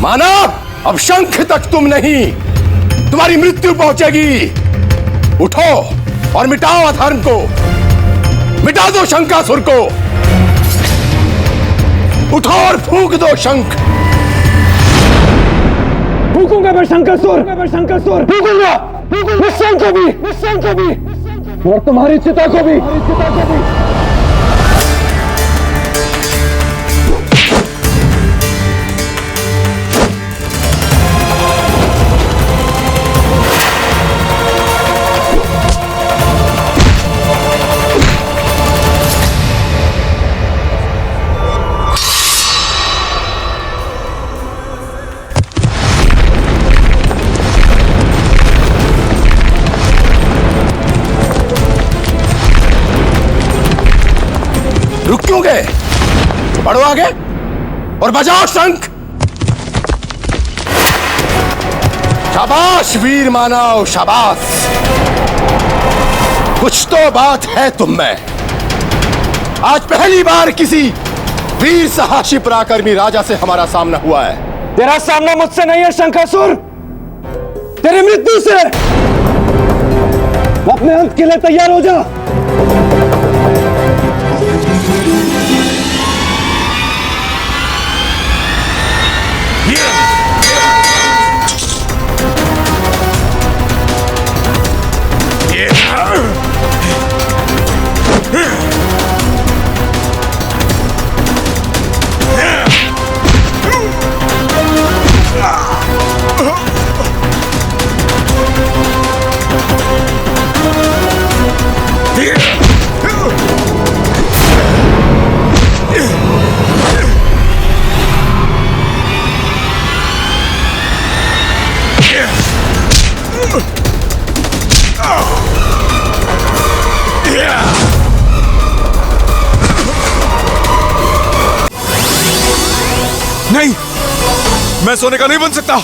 माना, अब शंख तक तुम नहीं, तुम्हारी मृत्यु पहुंचेगी। उठो और मिटाओ अधर्म को, मिटा दो शंकासुर को। उठो और फूंक दो शंख। फूंकूंगा मैं शंकासुर, फूंकूंगा निश्चय को भी और तुम्हारी चिता को भी। रुक क्यों गए? बढ़ो आगे और बजाओ शंख। शाबाश वीर मानव, शाबाश। कुछ तो बात है तुम में। आज पहली बार किसी वीर साहसी पराक्रमी राजा से हमारा सामना हुआ है। तेरा सामना मुझसे नहीं है शंकासुर, तेरी मृत्यु से। अपने अंत के लिए तैयार हो जा। नहीं, मैं सोने का नहीं बन सकता।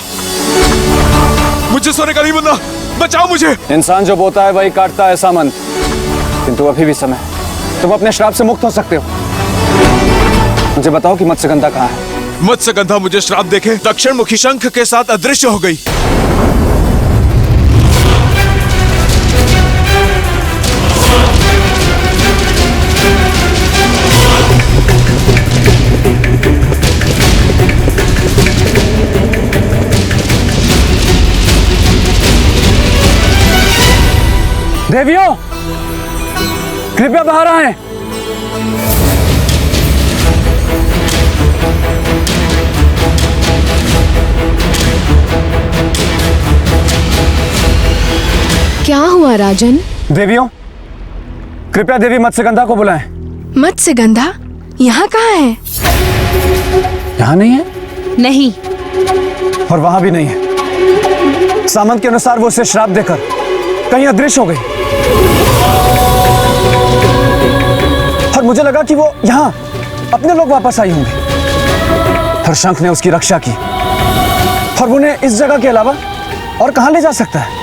मुझे सोने का नहीं बनना, बचाओ मुझे। इंसान जो बोता है वही काटता है सामंत, किंतु अभी भी समय, तुम अपने श्राप से मुक्त हो सकते हो। मुझे बताओ कि मत्स्यगंधा कहाँ है? मत्स्यगंधा मुझे श्राप देखे दक्षिण मुखी शंख के साथ अदृश्य हो गई। देवियों, कृपया बाहर आएं। क्या हुआ राजन? देवियों, कृपया देवी मत्स्यगंधा को बुलाएं। मत्स्यगंधा यहाँ कहाँ है? यहाँ नहीं है? नहीं। और वहां भी नहीं है। सामंत के अनुसार वो उसे श्राप देकर कहीं अदृश्य हो गई। और मुझे लगा कि वो यहाँ अपने लोग वापस आई होंगे। और शंख ने उसकी रक्षा की। और उन्हें इस जगह के अलावा और कहां ले जा सकता है?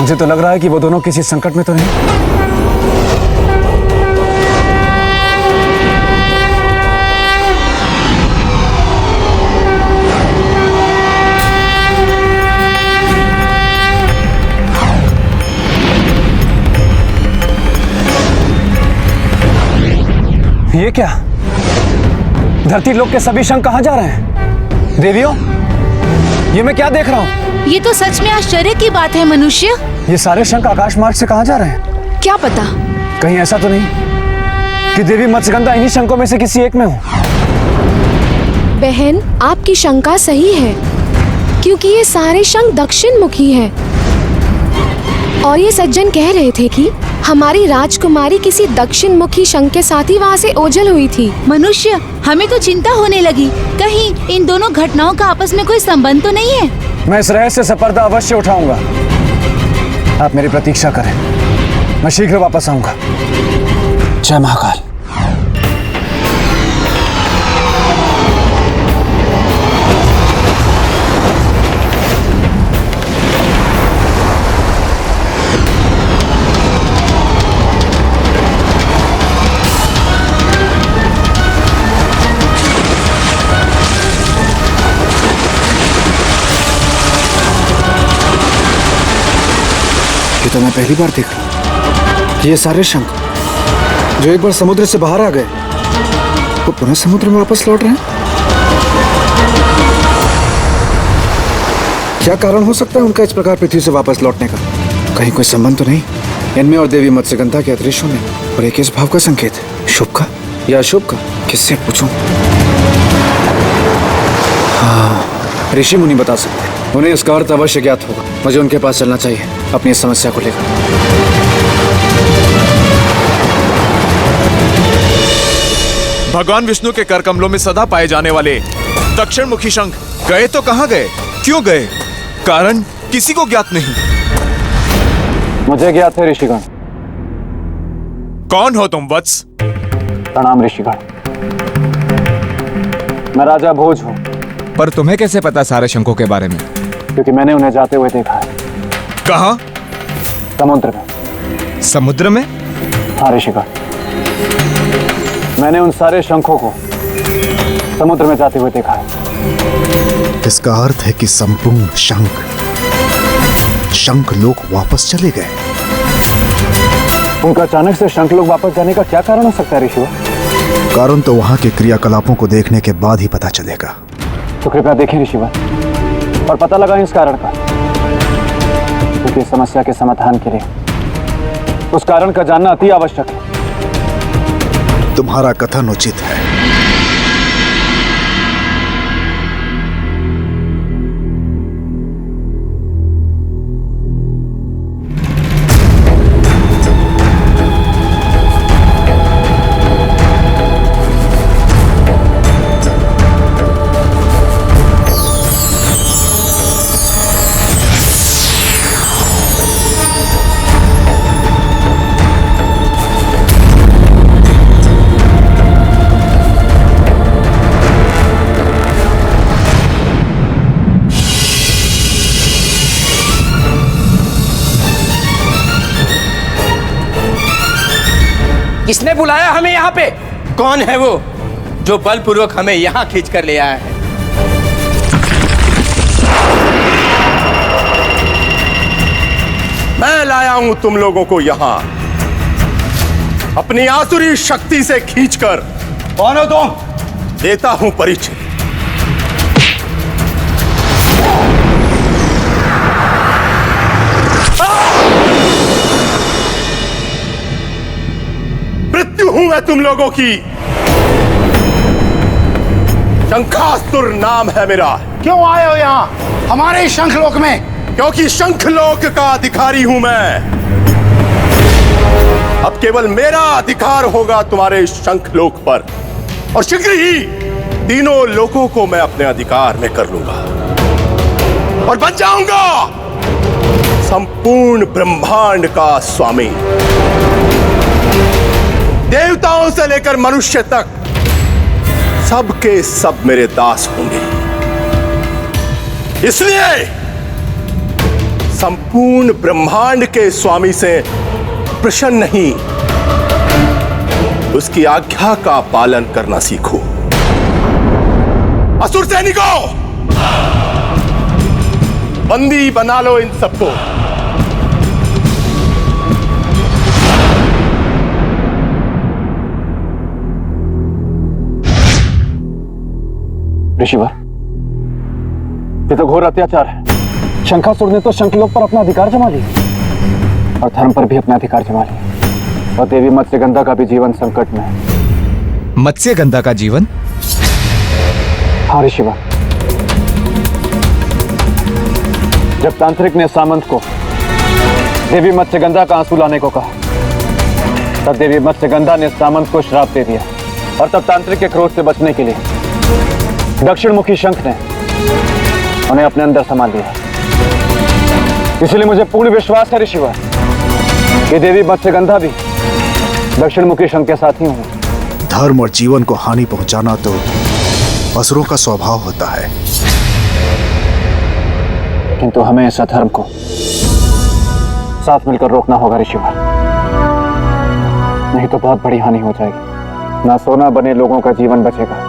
मुझे तो लग रहा है कि वो दोनों किसी संकट में तो नहीं। ये क्या? धरती लोक के सभी शंख कहां जा रहे हैं? देवियों, ये मैं क्या देख रहा हूँ? ये तो सच में आश्चर्य की बात है मनुष्य। ये सारे शंख आकाश मार्ग से कहां जा रहे हैं? क्या पता, कहीं ऐसा तो नहीं कि देवी मत्स्यगंधा इन्हीं शंखों में से किसी एक में हो? बहन, आपकी शंका सही है, क्योंकि ये सारे शंख दक्षिण मुखी हैं। और ये सज्जन कह रहे थे कि हमारी राजकुमारी किसी दक्षिण मुखी शंख के साथ ही वहाँ से ओझल हुई थी। मनुष्य, हमें तो चिंता होने लगी, कहीं इन दोनों घटनाओं का आपस में कोई संबंध तो नहीं है। मैं इस रहस्य से पर्दा अवश्य उठाऊंगा। आप मेरी प्रतीक्षा करें, मैं शीघ्र वापस आऊंगा। जय महाकाल। ये तो मैं पहली बार देख रहा हूँ। ये सारे शंख जो एक बार समुद्र से बाहर आ गए वो पुनः समुद्र में वापस लौट रहे हैं। क्या कारण हो सकता है उनका इस प्रकार पृथ्वी से वापस लौटने का? कहीं कोई संबंध तो नहीं इनमें और देवी मत्स्यगंधा के अदृश्य होने और एक इस भाव का संकेत है, शुभ का या अशुभ का? किससे पूछूं? हाँ, ऋषि मुनि बता सकते हैं, उन्हें इसका अर्थ अवश्य ज्ञात होगा। मुझे उनके पास चलना चाहिए अपनी इस समस्या को लेकर। भगवान विष्णु के कर कमलों में सदा पाए जाने वाले दक्षिण मुखी शंख गए तो कहाँ गए, क्यों गए, कारण किसी को ज्ञात नहीं। मुझे ज्ञात है ऋषिगण। कौन हो तुम वत्स? प्रणाम ऋषिगण, मैं राजा भोज हूँ। पर तुम्हें कैसे पता सारे शंखों के बारे में? क्योंकि मैंने उन्हें जाते हुए देखा है। कहाँ? समुद्र में। समुद्र में? हाँ ऋषिगण, मैंने उन सारे शंखों को समुद्र में जाते हुए देखा है। इसका अर्थ है कि संपूर्ण शंख लोग वापस चले गए। उनका अचानक से शंख लोग वापस जाने का क्या कारण हो सकता है ऋषिवर? कारण तो वहां के क्रियाकलापों को देखने के बाद ही पता चलेगा। तो कृपया देखें ऋषिवर और पता लगाएं इस कारण का, क्योंकि इस समस्या के समाधान के लिए उस कारण का जानना अति आवश्यक है। तुम्हारा कथन उचित है। किसने बुलाया हमें यहाँ पे? कौन है वो जो बलपूर्वक हमें यहाँ खींच कर ले आया है? मैं लाया हूं तुम लोगों को यहाँ अपनी आसुरी शक्ति से खींचकर। कौन हो तुम? देता हूं परिचय। मृत्यु हूं मैं तुम लोगों की। शंखासुर नाम है मेरा। क्यों आए हो यहाँ हमारे शंखलोक में? क्योंकि शंखलोक का अधिकारी हूं मैं। अब केवल मेरा अधिकार होगा तुम्हारे शंखलोक पर, और शीघ्र ही तीनों लोकों को मैं अपने अधिकार में कर लूंगा और बन जाऊंगा संपूर्ण ब्रह्मांड का स्वामी। देवताओं से लेकर मनुष्य तक सबके सब मेरे दास होंगे। इसलिए संपूर्ण ब्रह्मांड के स्वामी से प्रसन्न नहीं, उसकी आज्ञा का पालन करना सीखो। असुर सैनिकों, बंदी बना लो इन सबको। ऋषिवर, ये तो घोर अत्याचार है। शंखासुर ने तो शंखलोक पर अपना अधिकार जमा लिया और धर्म पर भी अपना अधिकार जमा लिया, और देवी मत्स्यगंधा का भी जीवन संकट में है। मत्स्यगंधा का जीवन? हाँ ऋषिवर, जब तांत्रिक ने सामंत को देवी मत्स्यगंधा का आंसू लाने को कहा, तब देवी मत्स्यगंधा ने सामंत को श्राप दे दिया, और तब तांत्रिक के क्रोध से बचने के लिए दक्षिण मुखी शंख ने उन्हें अपने अंदर संभाल लिया। इसलिए मुझे पूर्ण विश्वास है ऋषिवर कि देवी मत्स्यगंधा भी दक्षिण मुखी शंख के साथ ही होंगे। धर्म और जीवन को हानि पहुंचाना तो असुरों का स्वभाव होता है, किंतु हमें इस अधर्म को साथ मिलकर रोकना होगा ऋषिवर, नहीं तो बहुत बड़ी हानि हो जाएगी। ना सोना बने लोगों का जीवन बचेगा,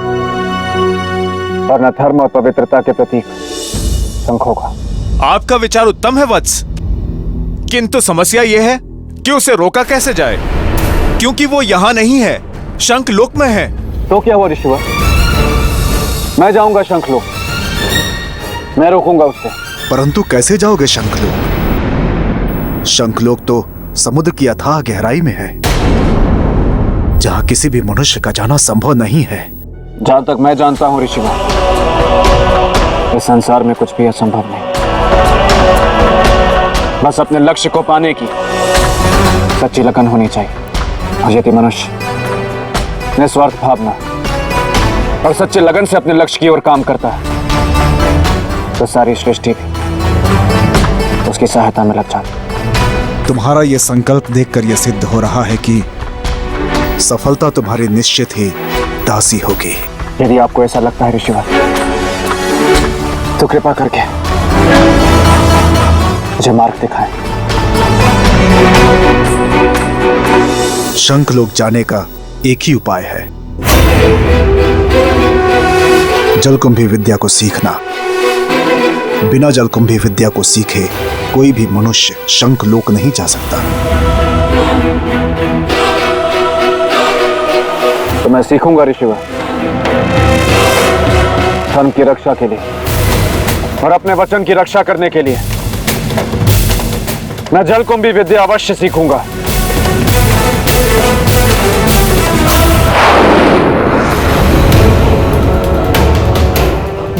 और न धर्म और पवित्रता के प्रतीक शंखों का। आपका विचार उत्तम है वत्स, किंतु समस्या यह है कि उसे रोका कैसे जाए, क्योंकि वो यहाँ नहीं है, शंख लोक में है। तो क्या हुआ ऋषिवर? मैं जाऊंगा शंखलोक, मैं रोकूंगा उससे। परंतु कैसे जाओगे शंखलोक? शंखलोक तो समुद्र की अथाह गहराई में है, जहां किसी भी मनुष्य का जाना संभव नहीं है। जहां तक मैं जानता हूं ऋषिवर, इस संसार में कुछ भी असंभव नहीं। बस अपने लक्ष्य को पाने की सच्ची लगन होनी चाहिए। और यदि मनुष्य निस्वार्थ भावना और सच्चे लगन से अपने लक्ष्य की ओर काम करता है, तो सारी सृष्टि भी उसकी सहायता में लग जाती। तुम्हारा यह संकल्प देखकर यह सिद्ध हो रहा है कि सफलता तुम्हारी निश्चित ही दासी होगी। यदि आपको ऐसा लगता है ऋषिवर, तो कृपा करके मुझे मार्ग दिखाएं। शंखलोक जाने का एक ही उपाय है, जलकुंभी विद्या को सीखना। बिना जलकुंभी विद्या को सीखे कोई भी मनुष्य शंखलोक नहीं जा सकता। तो मैं सीखूंगा ऋषिवर, धर्म की रक्षा के लिए और अपने वचन की रक्षा करने के लिए मैं जलकुंभी विद्या अवश्य सीखूंगा।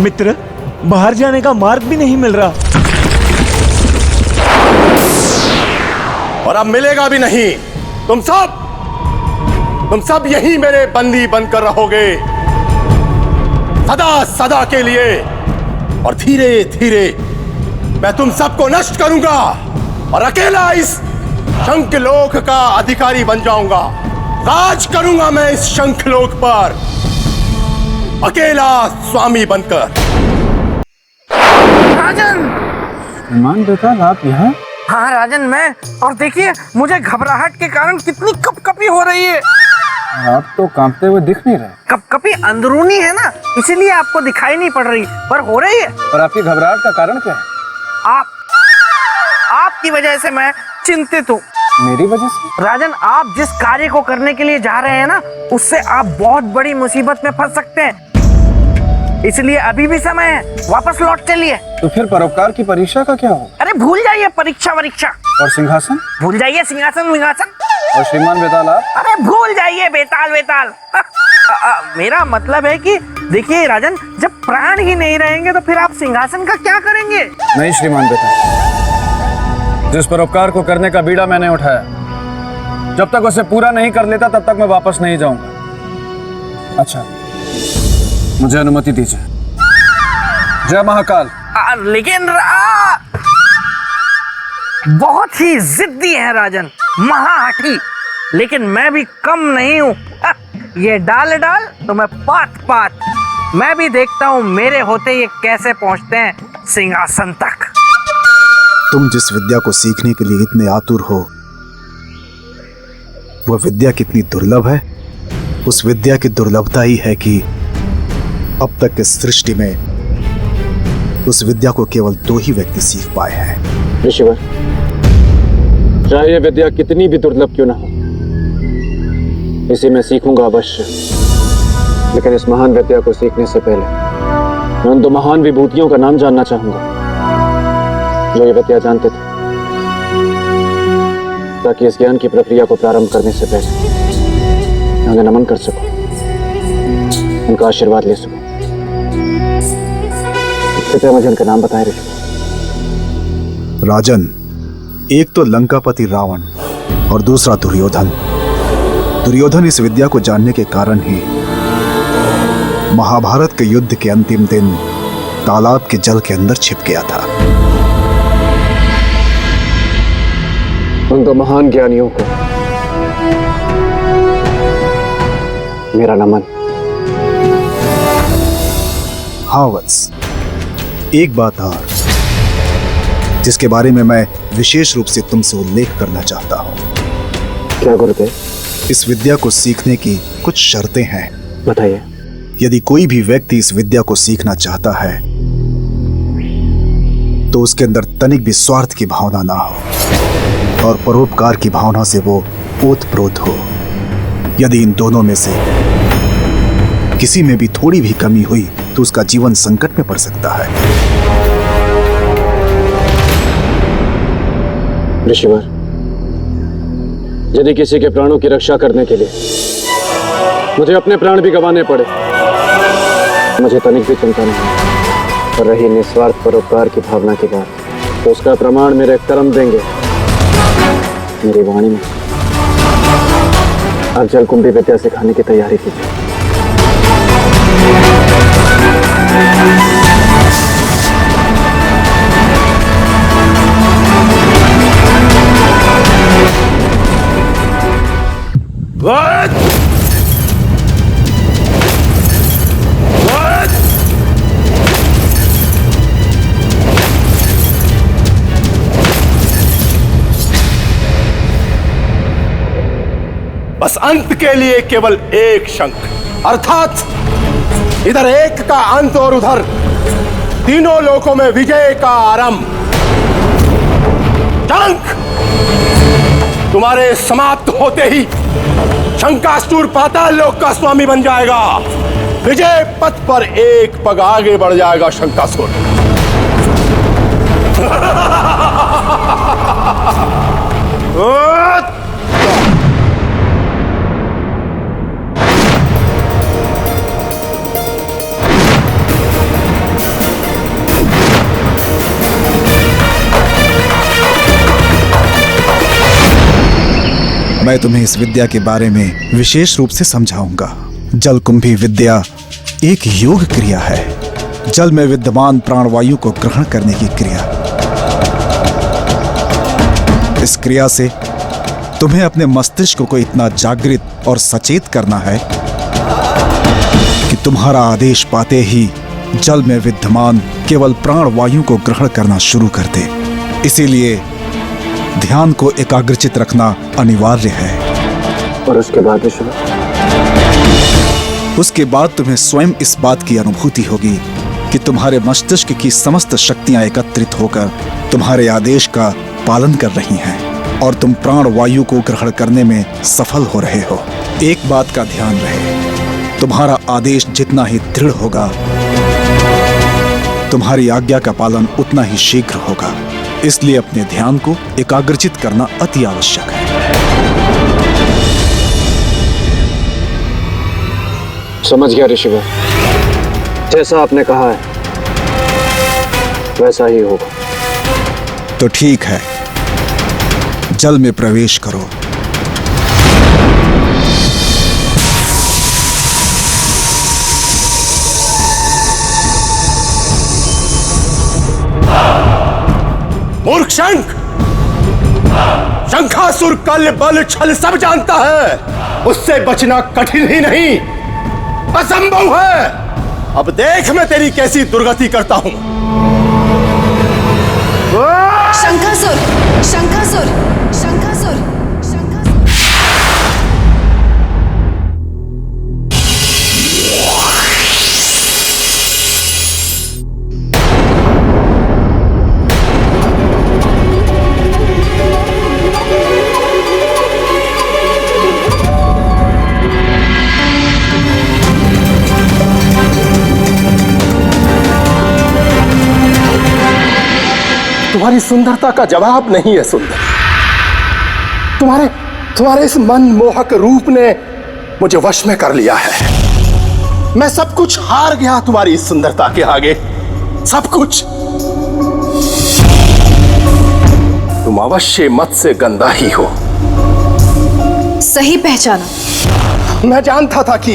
मित्र, बाहर जाने का मार्ग भी नहीं मिल रहा। और अब मिलेगा भी नहीं। तुम सब यहीं मेरे बंदी बनकर रहोगे, सदा सदा के लिए। और धीरे धीरे मैं तुम सबको नष्ट करूंगा और अकेला इस शंखलोक का अधिकारी बन जाऊंगा। राज करूंगा मैं इस शंखलोक पर, अकेला स्वामी बनकर। राजन! मान बेटा, आप यहाँ? हाँ राजन, मैं। और देखिए, मुझे घबराहट के कारण कितनी कपकपी हो रही है। आप तो कांपते हुए दिख नहीं रहे। कपकपी अंदरूनी है ना, इसीलिए आपको दिखाई नहीं पड़ रही, पर हो रही है। पर आपकी घबराहट का कारण क्या है? आपकी वजह से मैं चिंतित हूँ। मेरी वजह से? राजन, आप जिस कार्य को करने के लिए जा रहे हैं ना, उससे आप बहुत बड़ी मुसीबत में फंस सकते हैं। इसलिए अभी भी समय है, वापस लौट चलिए। तो फिर परोपकार की परीक्षा का क्या हो? अरे भूल जाइए परीक्षा। और सिंहासन? भूल जाइए सिंहासन विंहासन। और श्रीमान बेताल आप? अरे भूल जाइए बेताल। मेरा मतलब है कि देखिए राजन, जब प्राण ही नहीं रहेंगे तो फिर आप सिंहासन का क्या करेंगे? नहीं श्रीमान बेताल, जिस परोपकार को करने का बीड़ा मैंने उठाया, जब तक उसे पूरा नहीं कर लेता तब तक मैं वापस नहीं जाऊंगा। अच्छा, मुझे अनुमति दीजिए। जय महाकाल। लेकिन बहुत ही जिद्दी है राजन, महाहठी। लेकिन मैं भी कम नहीं हूँ। ये डाल तो मैं पात। मैं भी देखता हूँ मेरे होते ये कैसे पहुँचते हैं सिंहासन तक। तुम जिस विद्या को सीखने के लिए इतने आतुर हो, वह विद्या कितनी दुर्लभ है। उस विद्या की दुर्लभता ही है कि अब तक इस सृष्टि में उस विद्या को केवल 2 ही व्यक्ति सीख पाए हैं। ऋषिवर, चाहे ये विद्या कितनी भी दुर्लभ क्यों ना हो, इसे मैं सीखूंगा अवश्य। लेकिन इस महान विद्या को सीखने से पहले मैं उन 2 महान विभूतियों का नाम जानना चाहूंगा जो ये विद्या जानते थे, ताकि इस ज्ञान की प्रक्रिया को प्रारंभ करने से पहले मैं उन्हें नमन कर सकूं, उनका आशीर्वाद ले सकूं। कृपया मुझे उनका नाम बताएं ऋषि। राजन, एक तो लंकापति रावण और दूसरा दुर्योधन। दुर्योधन इस विद्या को जानने के कारण ही महाभारत के युद्ध के अंतिम दिन तालाब के जल के अंदर छिप गया था। उन 2 महान ज्ञानियों को मेरा नमन। हाँ वत्स, एक बात और जिसके बारे में मैं विशेष रूप से तुमसे उल्लेख करना चाहता हूँ। क्या गुरुदेव? इस विद्या को सीखने की कुछ शर्तें हैं। बताइए। यदि कोई भी व्यक्ति इस विद्या को सीखना चाहता है तो उसके अंदर तनिक भी स्वार्थ की भावना ना हो और परोपकार की भावना से वो ओतप्रोत हो। यदि इन दोनों में से किसी में भी थोड़ी भी कमी हुई तो उसका जीवन संकट में पड़ सकता है। ऋषिवर, यदि किसी के प्राणों की रक्षा करने के लिए मुझे अपने प्राण भी गंवाने पड़े, मुझे तनिक भी चिंता नहीं। और रही निस्वार्थ परोपकार की भावना की बात, तो उसका प्रमाण मेरे कर्म देंगे, मेरी वाणी में। आप जलकुंभी विद्या सिखाने की तैयारी कीजिए। What? What? बस अंत के लिए केवल एक शंख, अर्थात इधर एक का अंत और उधर तीनों लोकों में विजय का आरंभ। शंख तुम्हारे समाप्त होते ही शंकासुर पाताल लोक का स्वामी बन जाएगा। विजय पथ पर एक पग आगे बढ़ जाएगा शंकासुर। मैं तुम्हें इस विद्या के बारे में विशेष रूप से समझाऊंगा। जलकुंभी विद्या एक योग क्रिया है, जल में विद्यमान प्राणवायु को ग्रहण करने की क्रिया। इस क्रिया से तुम्हें अपने मस्तिष्क को इतना जागृत और सचेत करना है कि तुम्हारा आदेश पाते ही जल में विद्यमान केवल प्राणवायु को ग्रहण करना शुरू कर दे। इसीलिए ध्यान को एकाग्रचित रखना अनिवार्य है। और उसके बाद उसके बाद तुम्हें स्वयं इस बात की अनुभूति होगी कि तुम्हारे मस्तिष्क की समस्त शक्तियां एकत्रित होकर तुम्हारे आदेश का पालन कर रही हैं और तुम प्राणवायु को ग्रहण करने में सफल हो रहे हो। एक बात का ध्यान रहे, तुम्हारा आदेश जितना ही दृढ़ होगा, तुम्हारी आज्ञा का पालन उतना ही शीघ्र होगा। इसलिए अपने ध्यान को एकाग्रचित करना अति आवश्यक है। समझ गया ऋषिवर, जैसा आपने कहा है वैसा ही होगा। तो ठीक है, जल में प्रवेश करो। मूर्ख शंख, शंखासुर कल बल छल सब जानता है, उससे बचना कठिन ही नहीं असंभव है। अब देख मैं तेरी कैसी दुर्गति करता हूं। शंखासुर, शंखासुर, शंखासुर, शंखासुर। तुम्हारी सुंदरता का जवाब नहीं है सुंदर। तुम्हारे इस मनमोहक रूप ने मुझे वश में कर लिया है। मैं सब कुछ हार गया तुम्हारी इस सुंदरता के आगे, सब कुछ। तुम अवश्य मत से गंदा ही हो। सही पहचाना। मैं जानता था कि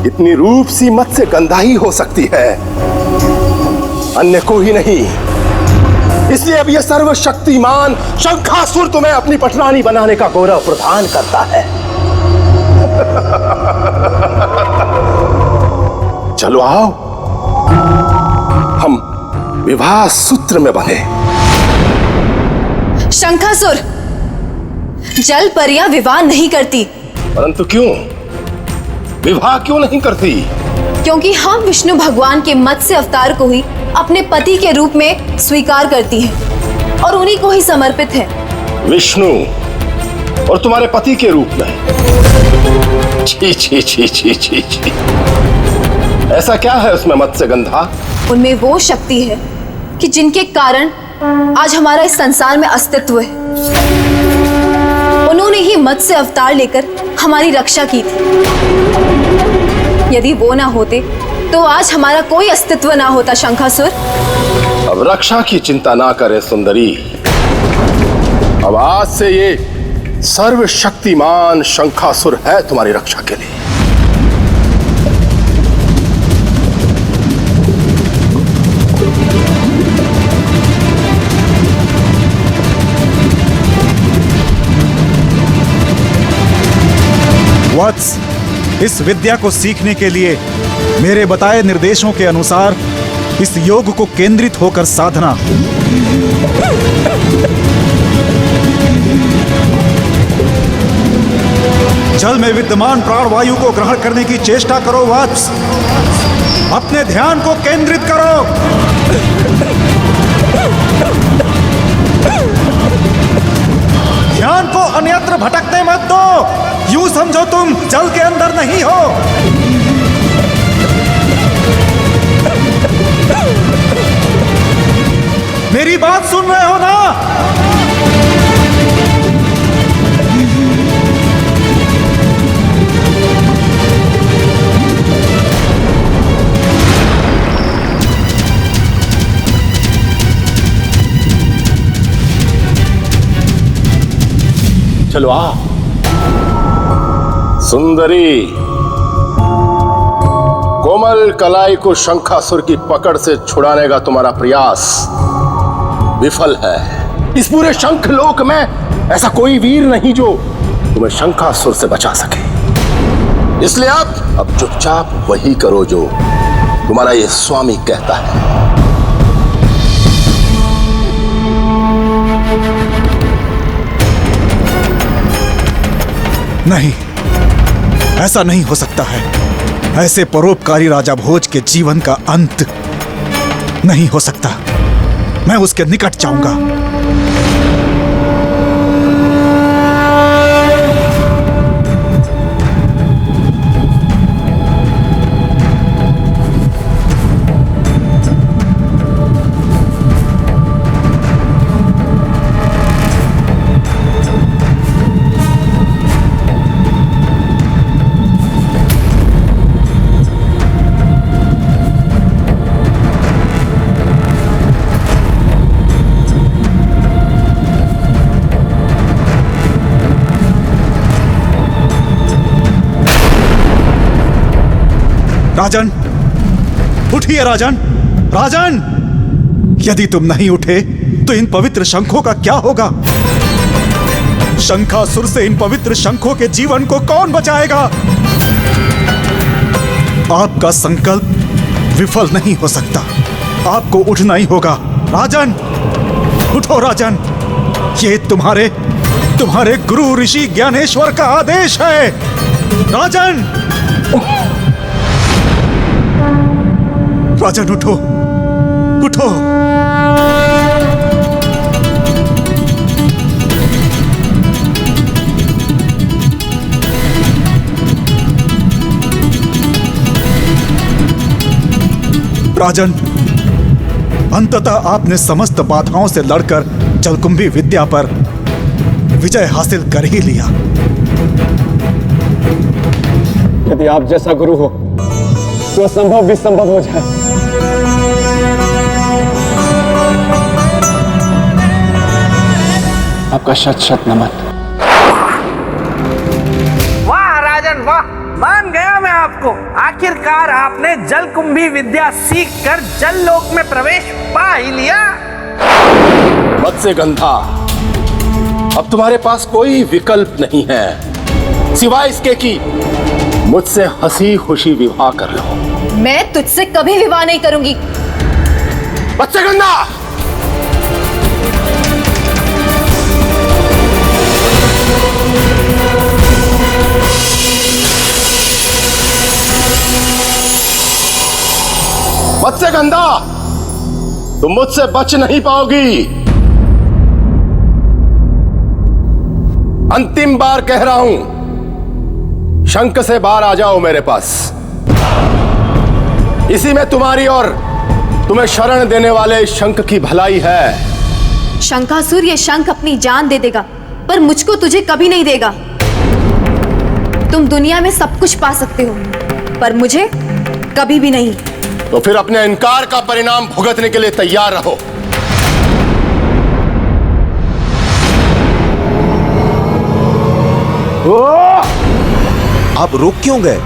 इतनी रूप सी मत से गंदा ही हो सकती है, अन्य को ही नहीं। इसलिए अब यह सर्वशक्तिमान शंखासुर तुम्हें अपनी पटरानी बनाने का गौरव प्रदान करता है। चलो आओ, हम विवाह सूत्र में बंधे। शंखासुर, जल परियां विवाह नहीं करती। परंतु क्यों? विवाह क्यों नहीं करती? क्योंकि हम विष्णु भगवान के मत्स्य अवतार को ही अपने पति के रूप में स्वीकार करती है और उन्हीं को ही समर्पित है। विष्णु और तुम्हारे पति के रूप में? छी छी छी छी छी छी। ऐसा क्या है उसमें मत्स्यगंधा? उनमें वो शक्ति है कि जिनके कारण आज हमारा इस संसार में अस्तित्व है। उन्होंने ही मत्स्य अवतार लेकर हमारी रक्षा की थी। यदि वो ना होते तो आज हमारा कोई अस्तित्व ना होता शंखासुर। अब रक्षा की चिंता ना करे सुंदरी। अब आज से ये सर्वशक्तिमान शंखासुर है तुम्हारी रक्षा के लिए। वत्स, इस विद्या को सीखने के लिए मेरे बताए निर्देशों के अनुसार इस योग को केंद्रित होकर साधना। जल में विद्यमान प्राणवायु को ग्रहण करने की चेष्टा करो वत्स। अपने ध्यान को केंद्रित करो। ध्यान को अन्यत्र भटकने मत दो। यूं समझो तुम जल के अंदर नहीं हो। मेरी बात सुन रहे हो ना? चलो आ सुंदरी। कोमल कलाई को शंखासुर की पकड़ से छुड़ाने का तुम्हारा प्रयास विफल है। इस पूरे शंख लोक में ऐसा कोई वीर नहीं जो तुम्हें शंखासुर से बचा सके। इसलिए अब चुपचाप वही करो जो तुम्हारा ये स्वामी कहता है। नहीं, ऐसा नहीं हो सकता है। ऐसे परोपकारी राजा भोज के जीवन का अंत नहीं हो सकता। मैं उसके निकट जाऊंगा। राजन, उठिए राजन। राजन, यदि तुम नहीं उठे तो इन पवित्र शंखों का क्या होगा? शंखासुर से इन पवित्र शंखों के जीवन को कौन बचाएगा? आपका संकल्प विफल नहीं हो सकता। आपको उठना ही होगा। राजन, उठो राजन। ये तुम्हारे गुरु ऋषि ज्ञानेश्वर का आदेश है। राजन, राजन उठो, उठो। राजन, अंततः आपने समस्त बाधाओं से लड़कर जलकुंभी विद्या पर विजय हासिल कर ही लिया। यदि आप जैसा गुरु हो तो असंभव भी संभव हो जाए। आपका शत शत नमन। वाह राजन वाह, मान गया मैं आपको। आखिरकार आपने जलकुंभी विद्या सीख कर जल लोक में प्रवेश पा ही लिया। मत्स्यगंधा, अब तुम्हारे पास कोई विकल्प नहीं है सिवाय इसके कि मुझसे हंसी खुशी विवाह कर लो। मैं तुझसे कभी विवाह नहीं करूंगी। मत्स्यगंधा, मत्स्यगंधा, तुम मुझसे बच नहीं पाओगी। अंतिम बार कह रहा हूं, शंख से बाहर आ जाओ मेरे पास। इसी में तुम्हारी और तुम्हें शरण देने वाले शंख की भलाई है। शंखासुर, ये शंख अपनी जान दे देगा पर मुझको तुझे कभी नहीं देगा। तुम दुनिया में सब कुछ पा सकते हो पर मुझे कभी भी नहीं। तो फिर अपने इनकार का परिणाम भुगतने के लिए तैयार रहो। आप रुक क्यों गए?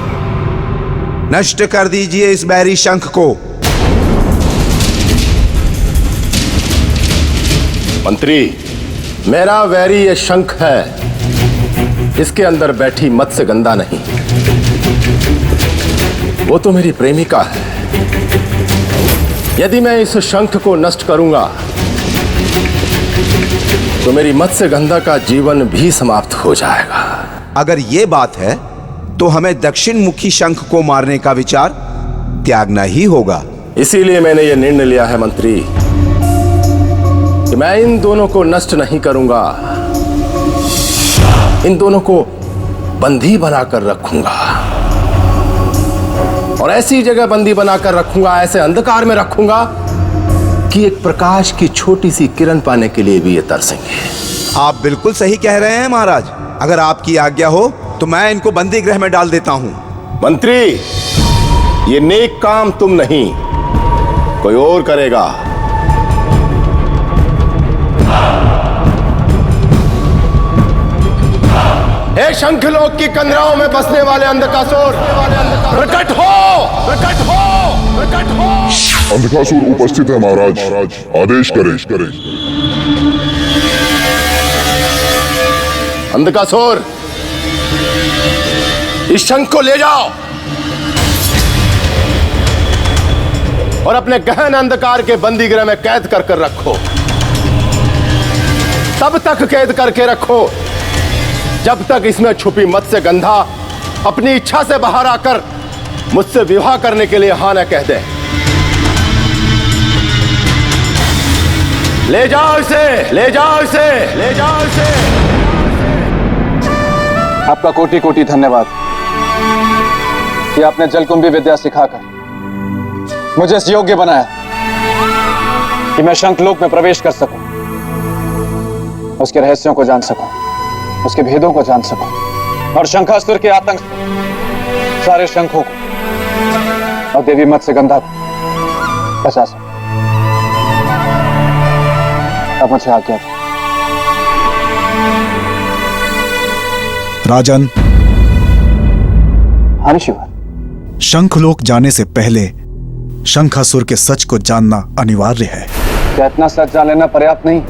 नष्ट कर दीजिए इस बैरी शंख को। मंत्री, मेरा वैरी ये शंख है, इसके अंदर बैठी मत्स्यगंधा नहीं। वो तो मेरी प्रेमिका है। यदि मैं इस शंख को नष्ट करूंगा तो मेरी मत्स्यगंधा का जीवन भी समाप्त हो जाएगा। अगर ये बात है तो हमें दक्षिण मुखी शंख को मारने का विचार त्यागना ही होगा। इसीलिए मैंने ये निर्णय लिया है मंत्री कि मैं इन दोनों को नष्ट नहीं करूंगा, इन दोनों को बंदी बनाकर रखूंगा और ऐसी जगह बंदी बनाकर रखूंगा, ऐसे अंधकार में रखूंगा कि एक प्रकाश की छोटी सी किरण पाने के लिए भी ये तरसेंगे। आप बिल्कुल सही कह रहे हैं महाराज। अगर आपकी आज्ञा हो तो मैं इनको बंदी गृह में डाल देता हूं। मंत्री, ये नेक काम तुम नहीं, कोई और करेगा। हे शंखलोक की कंदराओं में बसने वाले अंधकासुर, प्रकट हो, प्रकट हो, प्रकट हो। अंधकासुर उपस्थित है महाराज, आदेश करें। अंधकासुर, इस शंख को ले जाओ और अपने गहन अंधकार के बंदी गृह में कैद कर रखो। तब तक कैद करके रखो जब तक इसमें छुपी मत्स्यगंधा अपनी इच्छा से बाहर आकर मुझसे विवाह करने के लिए हाँ न कह दे। ले जाओ इसे, ले जाओ इसे, ले जाओ इसे। आपका कोटि कोटि धन्यवाद कि आपने जलकुंभी विद्या सिखाकर मुझे इस योग्य बनाया कि मैं शंखलोक में प्रवेश कर सकूं, उसके रहस्यों को जान सकूं, उसके भेदों को जान सकूं और शंखासुर के आतंक से सारे शंखों को और देवी मत्स्यगंधा को बचा सकूं। अब मुझे आज्ञा दो। राजन, हाँ शिवा। शंखलोक जाने से पहले शंखासुर के सच को जानना अनिवार्य है। क्या इतना सच जान लेना पर्याप्त नहीं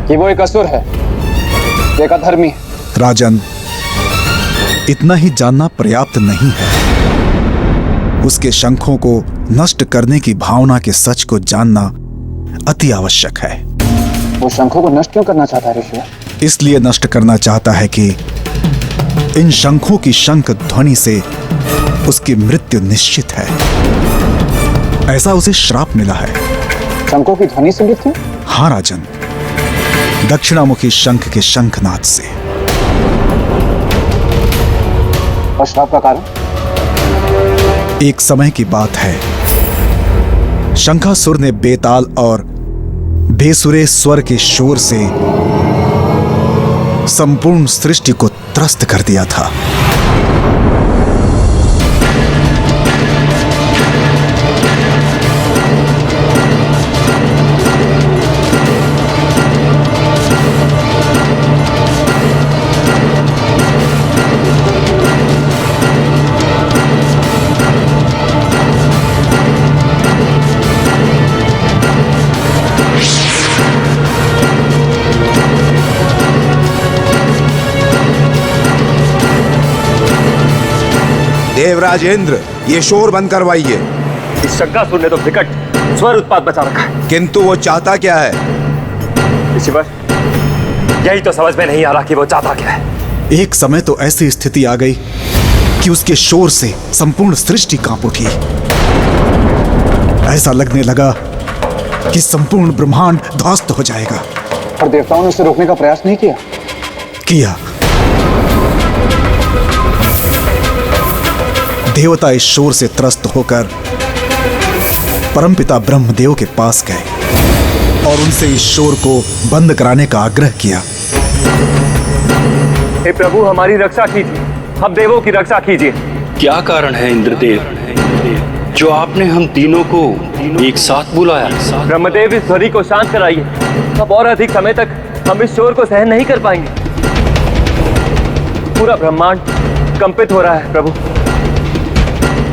कि वो एक असुर है, एक अधर्मी है? राजन, इतना ही जानना पर्याप्त नहीं है। उसके शंखों को नष्ट करने की भावना के सच को जानना अति आवश्यक है। वो शंखों को नष्ट क्यों करना चाहता है ऋषि? इसलिए नष्ट करना चाहता है कि इन शंखों की शंख ध्वनि से उसकी मृत्यु निश्चित है। ऐसा उसे श्राप मिला है। शंखों की ध्वनि से मृत्यु? हाँ राजन, दक्षिणामुखी शंख के शंखनाद से। और श्राप का कारण? एक समय की बात है, शंखासुर ने बेताल और बेसुरे स्वर के शोर से संपूर्ण सृष्टि को त्रस्त कर दिया था। देवराज इंद्र, ये शोर बंद करवाइए। इस शंखासुर ने तो विकट स्वर उत्पात बचा रखा है, किंतु वो चाहता क्या है? ऋषिवर, यही तो समझ में नहीं आ रहा कि वो चाहता क्या है। एक समय तो ऐसी स्थिति आ गई कि उसके शोर से संपूर्ण सृष्टि कांप उठी। ऐसा लगने लगा कि संपूर्ण ब्रह्मांड ध्वस्त हो जाएगा। और देवताओं ने उसे रोकने का प्रयास नहीं किया? किया। देवता इस शोर से त्रस्त होकर परमपिता ब्रह्मदेव के पास गए और उनसे इस शोर को बंद कराने का आग्रह किया। हे प्रभु, हमारी रक्षा कीजिए, हम देवों की रक्षा कीजिए। क्या कारण है इंद्रदेव जो आपने हम तीनों को एक साथ बुलाया? ब्रह्मदेव, इस ध्वनि को शांत कराइए। अब और अधिक समय तक हम इस शोर को सहन नहीं कर पाएंगे। पूरा ब्रह्मांड कंपित हो रहा है प्रभु।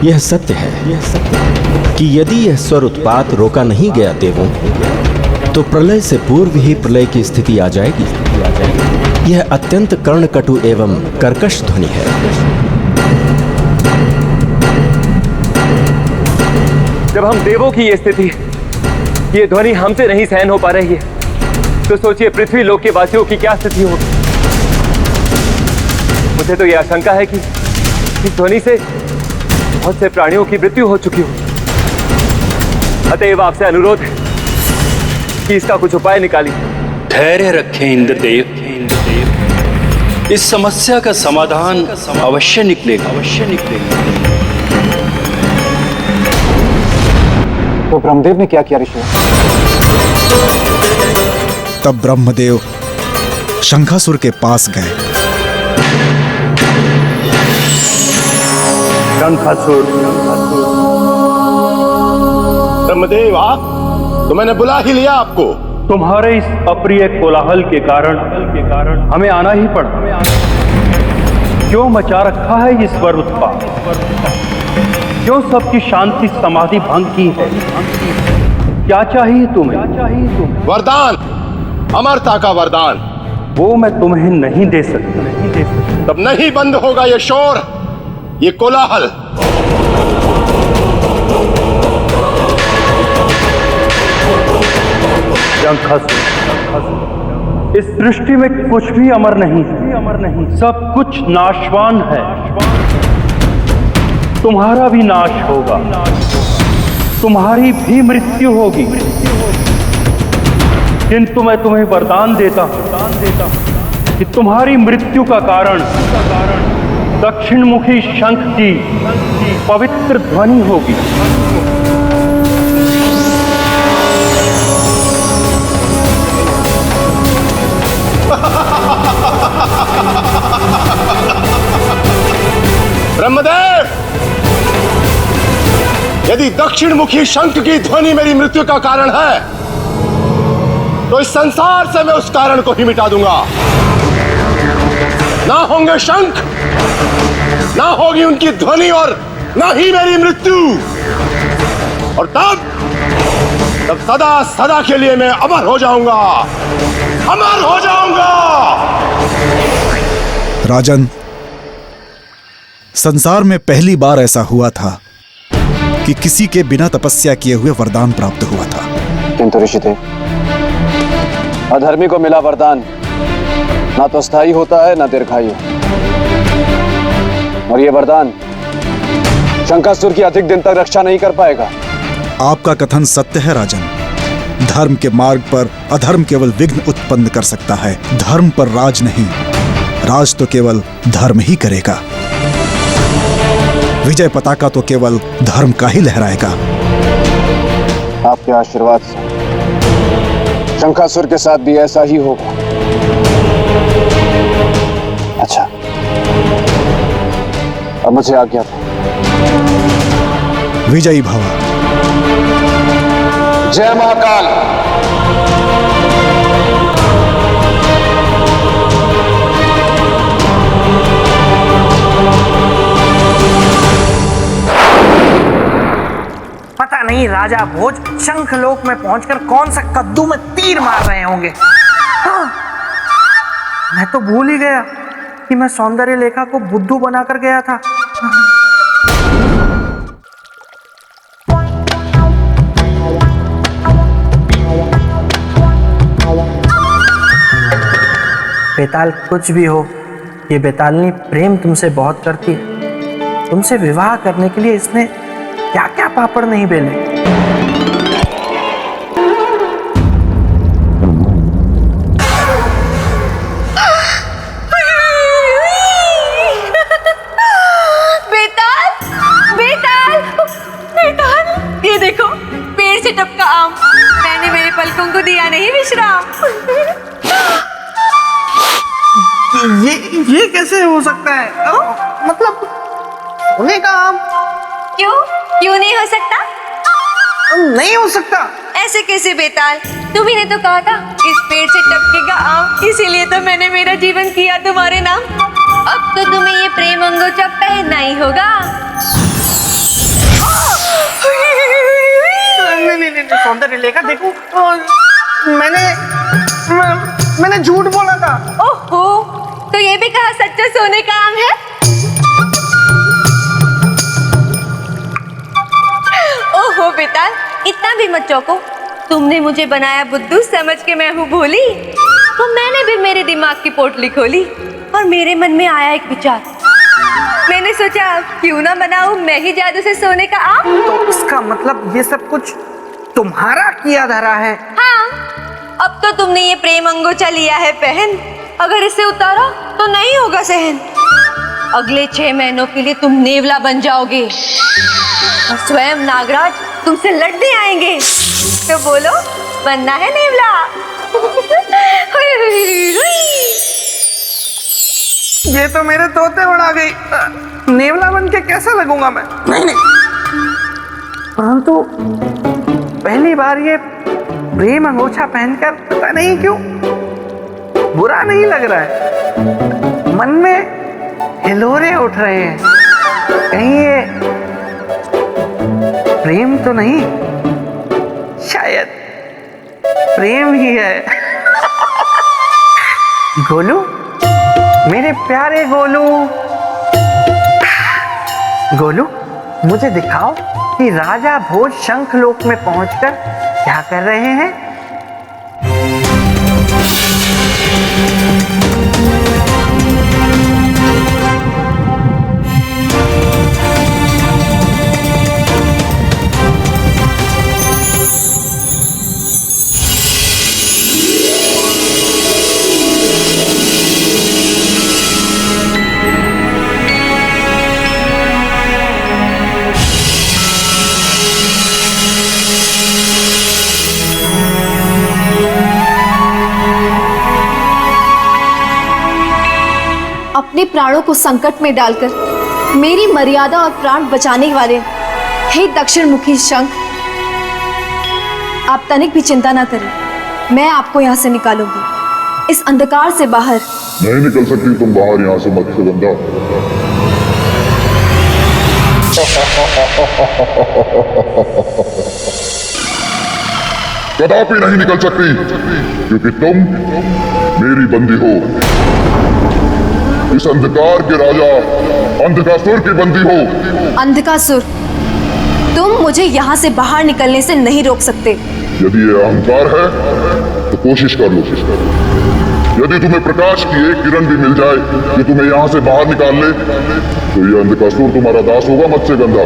यह सत्य है कि यदि यह स्वर उत्पात रोका नहीं गया देवों, तो प्रलय से पूर्व ही प्रलय की स्थिति आ जाएगी। यह अत्यंत कर्णकटु एवं कर्कश ध्वनि है। जब हम देवों की ये स्थिति, ये ध्वनि हमसे नहीं सहन हो पा रही है, तो सोचिए पृथ्वी लोक के वासियों की क्या स्थिति होगी। मुझे तो यह आशंका है कि इस ध्वनि से बहुत से प्राणियों की मृत्यु हो चुकी हो। अतएव आपसे अनुरोध है कि इसका कुछ उपाय निकालिए। धैर्य रखें इंद्रदेव, इस समस्या का समाधान अवश्य निकलेगा। तो ब्रह्मदेव ने क्या किया ऋषि? तब ब्रह्मदेव शंखासुर के पास गए। शंखासुर, ब्रह्मदेव, आप तो मैंने बुला ही लिया आपको। तुम्हारे इस अप्रिय कोलाहल के कारण हमें आना ही पड़ा। क्यों मचा रखा है ये स्वर उत्पात? क्यों सबकी शांति समाधि भंग की है? क्या चाहिए तुम्हें? वरदान, अमरता का वरदान। वो मैं तुम्हें नहीं दे सकता। तब नहीं बंद होगा ये शोर, ये कोलाहल। इस सृष्टि में कुछ भी अमर नहीं है, सब कुछ नाशवान है। तुम्हारा भी नाश होगा, तुम्हारी भी मृत्यु होगी। किंतु मैं तुम्हें वरदान देता हूं कि तुम्हारी मृत्यु का कारण दक्षिणमुखी शंख की पवित्र ध्वनि होगी। ब्रह्मदेव, यदि दक्षिणमुखी शंख की ध्वनि मेरी मृत्यु का कारण है, तो इस संसार से मैं उस कारण को ही मिटा दूंगा। ना होंगे शंख, ना होगी उनकी ध्वनि, और ना ही मेरी मृत्यु। और तब सदा सदा के लिए मैं अमर हो जाऊंगा, अमर हो जाऊंगा। राजन, संसार में पहली बार ऐसा हुआ था कि किसी के बिना तपस्या किए हुए वरदान प्राप्त हुआ था। किंतु ऋषिदेव, अधर्मी को मिला वरदान ना तो स्थायी होता है ना दीर्घायु। और ये वरदान शंखासुर की अधिक दिन तक रक्षा नहीं कर पाएगा। आपका कथन सत्य है राजन। धर्म के मार्ग पर अधर्म केवल विघ्न उत्पन्न कर सकता है। धर्म पर राज नहीं, राज तो केवल धर्म ही करेगा। विजय पताका तो केवल धर्म का ही लहराएगा। आपके आशीर्वाद से शंखासुर के साथ भी ऐसा ही होगा। अच्छा, अब मुझे आज्ञा दो। विजयी भव। जय महाकाल। पता नहीं राजा भोज शंखलोक में पहुंचकर कौन सा कद्दू में तीर मार रहे होंगे। हाँ, मैं तो भूल ही गया कि मैं सौंदर्य लेखा को बुद्धू बनाकर गया था। बेताल कुछ भी हो, ये बेतालनी प्रेम तुमसे बहुत करती है। तुमसे विवाह करने के लिए इसने क्या क्या पापड़ नहीं बेले। ये कैसे हो सकता है? मतलब सोने का आम? क्यों नहीं हो सकता? नहीं हो सकता। ऐसे कैसे बेताल? तुम्ही ने तो कहा था इस पेड़ से टपकेगा आम, इसीलिए तो मैंने मेरा जीवन किया तुम्हारे नाम। अब तो तुम्हें ये प्रेम अंगोछा पहनना ही होगा। नहीं, सौंदर्य लेखा देखो, मैंने झूठ बोला था। ओहो, तो ये भी कहा सच्चा सोने का आम है? ओहो बेताल, इतना भी मत चौंको। तुमने मुझे बनाया बुद्धू समझ के मैं हूँ भोली, तो मैंने भी मेरे दिमाग की पोटली खोली और मेरे मन में आया एक विचार। मैंने सोचा क्यों ना बनाऊं मैं ही जादू से सोने का आम। तो इसका मतलब ये सब कुछ तुम्हारा किया धरा है? हाँ, अब तो तुमने ये प्रेम अंगोछा लिया है पहन, अगर इसे उतारा तो नहीं होगा सहन। अगले 6 महीनों के लिए तुम नेवला बन जाओगे और स्वयं नागराज तुमसे लड़ने आएंगे। तो बोलो, बनना है नेवला? ये तो मेरे तोते उड़ा गई। नेवला बन के कैसा लगूंगा मैं? नहीं। परंतु पहली बार ये प्रेम अंगोछा पहनकर पता नहीं क्यों बुरा नहीं लग रहा है। मन में हिलोरे उठ रहे हैं। कहीं ये प्रेम तो नहीं, शायद प्रेम ही है। गोलू, मेरे प्यारे गोलू, गोलू मुझे दिखाओ कि राजा भोज शंखलोक में पहुंचकर क्या कर रहे हैं। अपने प्राणों को संकट में डालकर मेरी मर्यादा और प्राण बचाने वाले हे दक्षिण मुखी शंख, आप तनिक भी चिंता ना करें, मैं आपको यहाँ से निकालूंगी, इस अंधकार से बाहर। नहीं निकल सकती तुम बाहर यहाँ से, मत्स्यगंधा। कदापि नहीं निकल सकती, क्योंकि तुम मेरी बंदी हो। इस अंधकार के राजा अंधकासुर की बंदी हो। अंधकासुर, तुम मुझे यहाँ से बाहर निकलने से नहीं रोक सकते। यदि ये अहंकार है तो कोशिश कर लो। यदि तुम्हें प्रकाश की एक किरण भी मिल जाए कि तुम्हें यहाँ से बाहर निकाल ले, तो ये अंधकासुर तुम्हारा दास होगा, मत्स्यगंधा।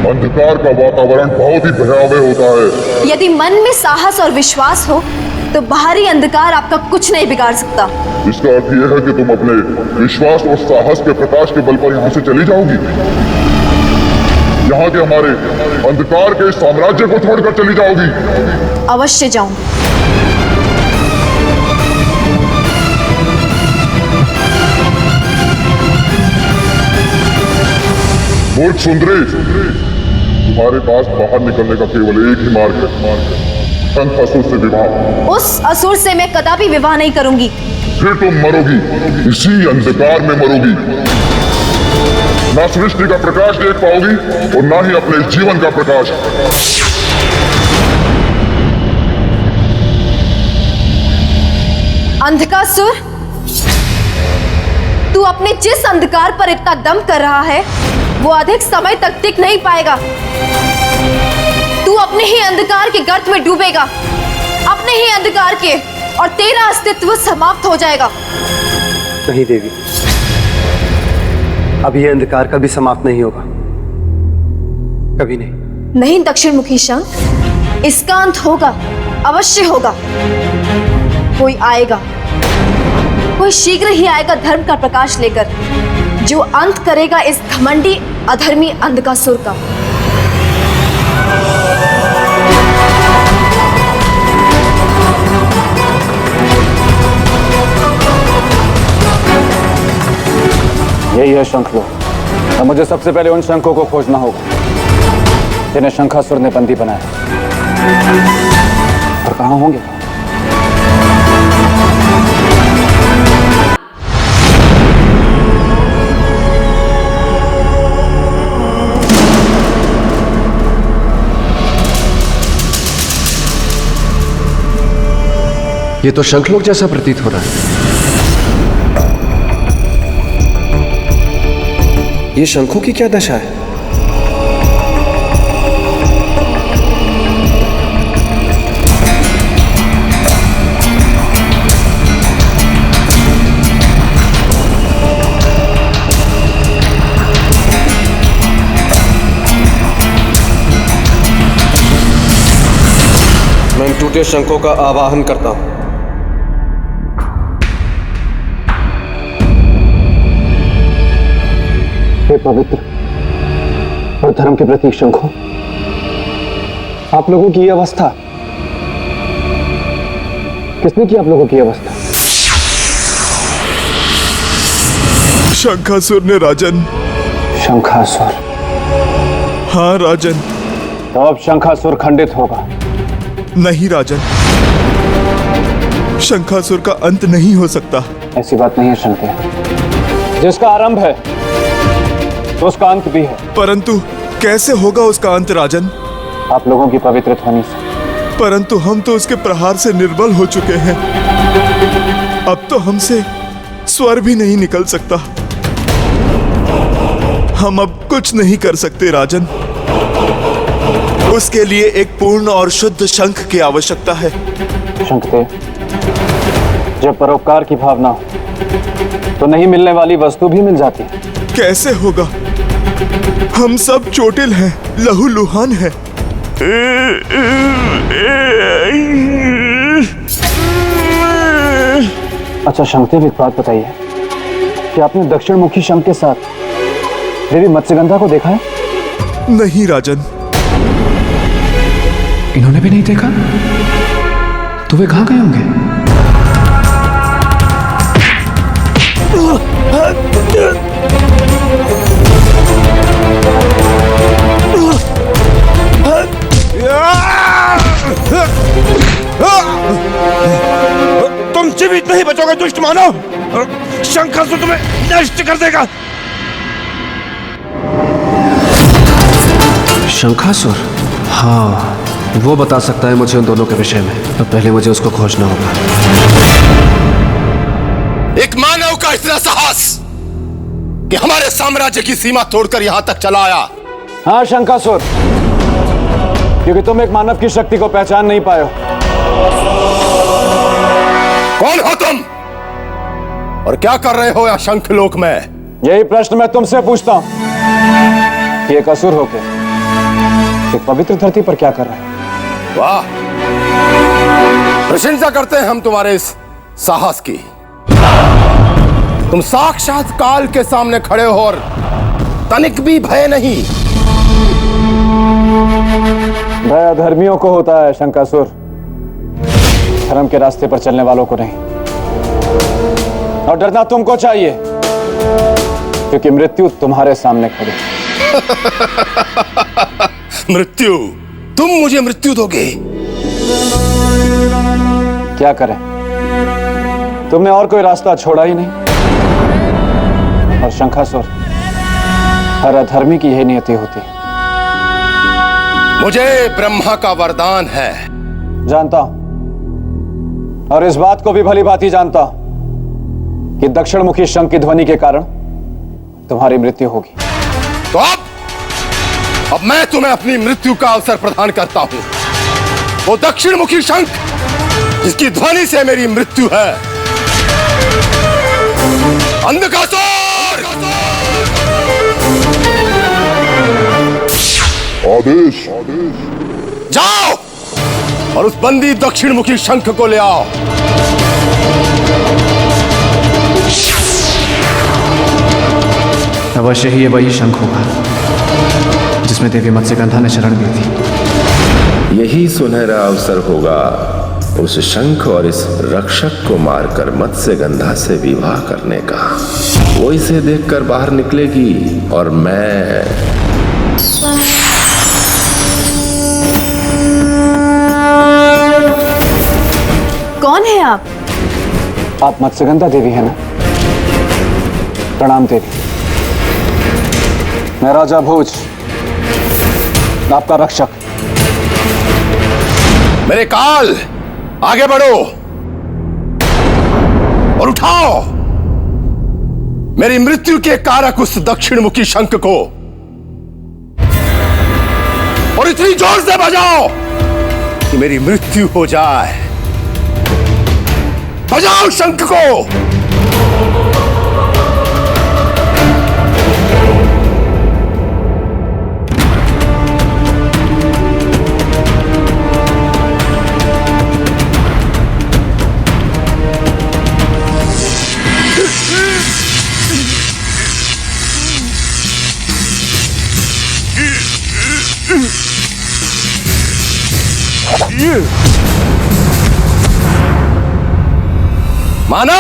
अंधकार का वातावरण बहुत ही भयावह होता है। यदि मन में साहस और विश्वास हो तो बाहरी अंधकार आपका कुछ नहीं बिगाड़ सकता। इसका अर्थ यह है कि तुम अपने विश्वास और साहस के प्रकाश के बल पर यहाँ से चली जाओगी। यहाँ के हमारे अंधकार के साम्राज्य को छोड़कर चली जाओगी। अवश्य जाऊंगी। मूर्ख सुंदरी, तुम्हारे पास बाहर निकलने का केवल एक ही मार्ग है, शंखासुर से विवाह। उस असुर से मैं कदापि विवाह नहीं करूंगी। फिर तुम मरोगी, इसी अंधकार में मरोगी। ना सृष्टि का प्रकाश देख पाओगी और ना ही अपने जीवन का प्रकाश। अंधकासुर, तू अपने जिस अंधकार पर इतना दम कर रहा है वो अधिक समय तक टिक नहीं पाएगा। तू अपने ही अंधकार के गर्त में डूबेगा, अपने ही अंधकार के, और तेरा अस्तित्व समाप्त हो जाएगा। नहीं देवी, अब यह अंधकार कभी समाप्त नहीं होगा, कभी नहीं। नहीं दक्षिण मुखी शंख, इसका अंत होगा, अवश्य होगा। कोई आएगा, कोई शीघ्र ही आएगा धर्म का प्रकाश लेकर, जो अंत करेगा इस घमंडी अधर्मी अंधकासुर का। यही है शंखलोक। अब मुझे सबसे पहले उन शंखों को खोजना होगा जिन्हें शंखासुर ने बंदी बनाया। और कहाँ होंगे? ये तो शंखलोक जैसा प्रतीत हो रहा है। ये शंखों की क्या दशा है? मैं इन टूटे शंखों का आवाहन करता हूं। हे पवित्र और धर्म के प्रतीक शंखों, आप लोगों की यह अवस्था किसने की? आप लोगों की अवस्था शंखासुर ने राजन। शंखासुर? हाँ राजन। तो अब शंखासुर खंडित होगा। नहीं राजन, शंखासुर का अंत नहीं हो सकता। ऐसी बात नहीं है शंकर। जिसका आरंभ है तो उसका अंत भी है। परंतु कैसे होगा उसका अंत राजन? आप लोगों की पवित्र ध्वनि से। परंतु हम तो उसके प्रहार से निर्बल हो चुके हैं। अब तो हमसे स्वर भी नहीं निकल सकता। हम अब कुछ नहीं कर सकते राजन। उसके लिए एक पूर्ण और शुद्ध शंख की आवश्यकता है। शंखदेव, जब परोपकार की भावना हो तो नहीं मिलने वाली वस्तु भी मिल जाती है। कैसे होगा? हम सब चोटिल हैं, लहूलुहान हैं। अच्छा शंखदेव, एक बात बताइए कि आपने दक्षिण मुखी शंख के साथ देवी मत्स्यगंधा को देखा है? नहीं राजन। इन्होंने भी नहीं देखा? तो वे कहाँ गए होंगे? तुम जीवित नहीं बचोगे दुष्ट मानव। शंखासुर तुम्हें नष्ट कर देगा। शंखासुर? हाँ, वो बता सकता है मुझे उन दोनों के विषय में। अब पहले मुझे उसको खोजना होगा। एक मानव का इतना साहस कि हमारे साम्राज्य की सीमा तोड़कर यहां तक चला आया। हाँ शंखासुर, क्योंकि तुम एक मानव की शक्ति को पहचान नहीं पाए हो। कौन हो तुम और क्या कर रहे हो यहाँ शंखलोक में? यही प्रश्न मैं तुमसे पूछता हूँ कि एक असुर होके एक पवित्र धरती पर क्या कर रहे हो? वाह, प्रशंसा करते हैं हम तुम्हारे इस साहस की। तुम साक्षात काल के सामने खड़े हो और तनिक भी भय नहीं। भय अधर्मियों को होता है शंखासुर, धर्म के रास्ते पर चलने वालों को नहीं। और डरना तुमको चाहिए क्योंकि मृत्यु तुम्हारे सामने खड़ी। मृत्यु? तुम मुझे मृत्यु दोगे? क्या करें, तुमने और कोई रास्ता छोड़ा ही नहीं। और शंखासुर, हर अधर्मी की यही नियति होती है। मुझे ब्रह्मा का वरदान है। जानता हूं, और इस बात को भी भली भांति जानता हूं कि दक्षिण मुखी शंख की ध्वनि के कारण तुम्हारी मृत्यु होगी। तो अब मैं तुम्हें अपनी मृत्यु का अवसर प्रदान करता हूं। वो दक्षिण मुखी शंख जिसकी ध्वनि से मेरी मृत्यु है। अंधकासुर! आदेश। जाओ और उस बंदी दक्षिण मुखी शंख को ले आओ। अवश्य ही ये वही शंख होगा जिसमें देवी मत्स्यगंधा ने शरण दी थी। यही सुनहरा अवसर होगा उस शंख और इस रक्षक को मारकर मत्स्यगंधा से विवाह करने का। वो इसे देखकर बाहर निकलेगी और मैं कौन है आप? आप मत्स्यगंधा देवी है ना? प्रणाम देवी। मैं राजा भोज, आपका रक्षक। मेरे काल, आगे बढ़ो और उठाओ मेरी मृत्यु के कारक उस दक्षिण मुखी शंख को और इतनी जोर से बजाओ कि मेरी मृत्यु हो जाए। बजाओ शंख को। माना,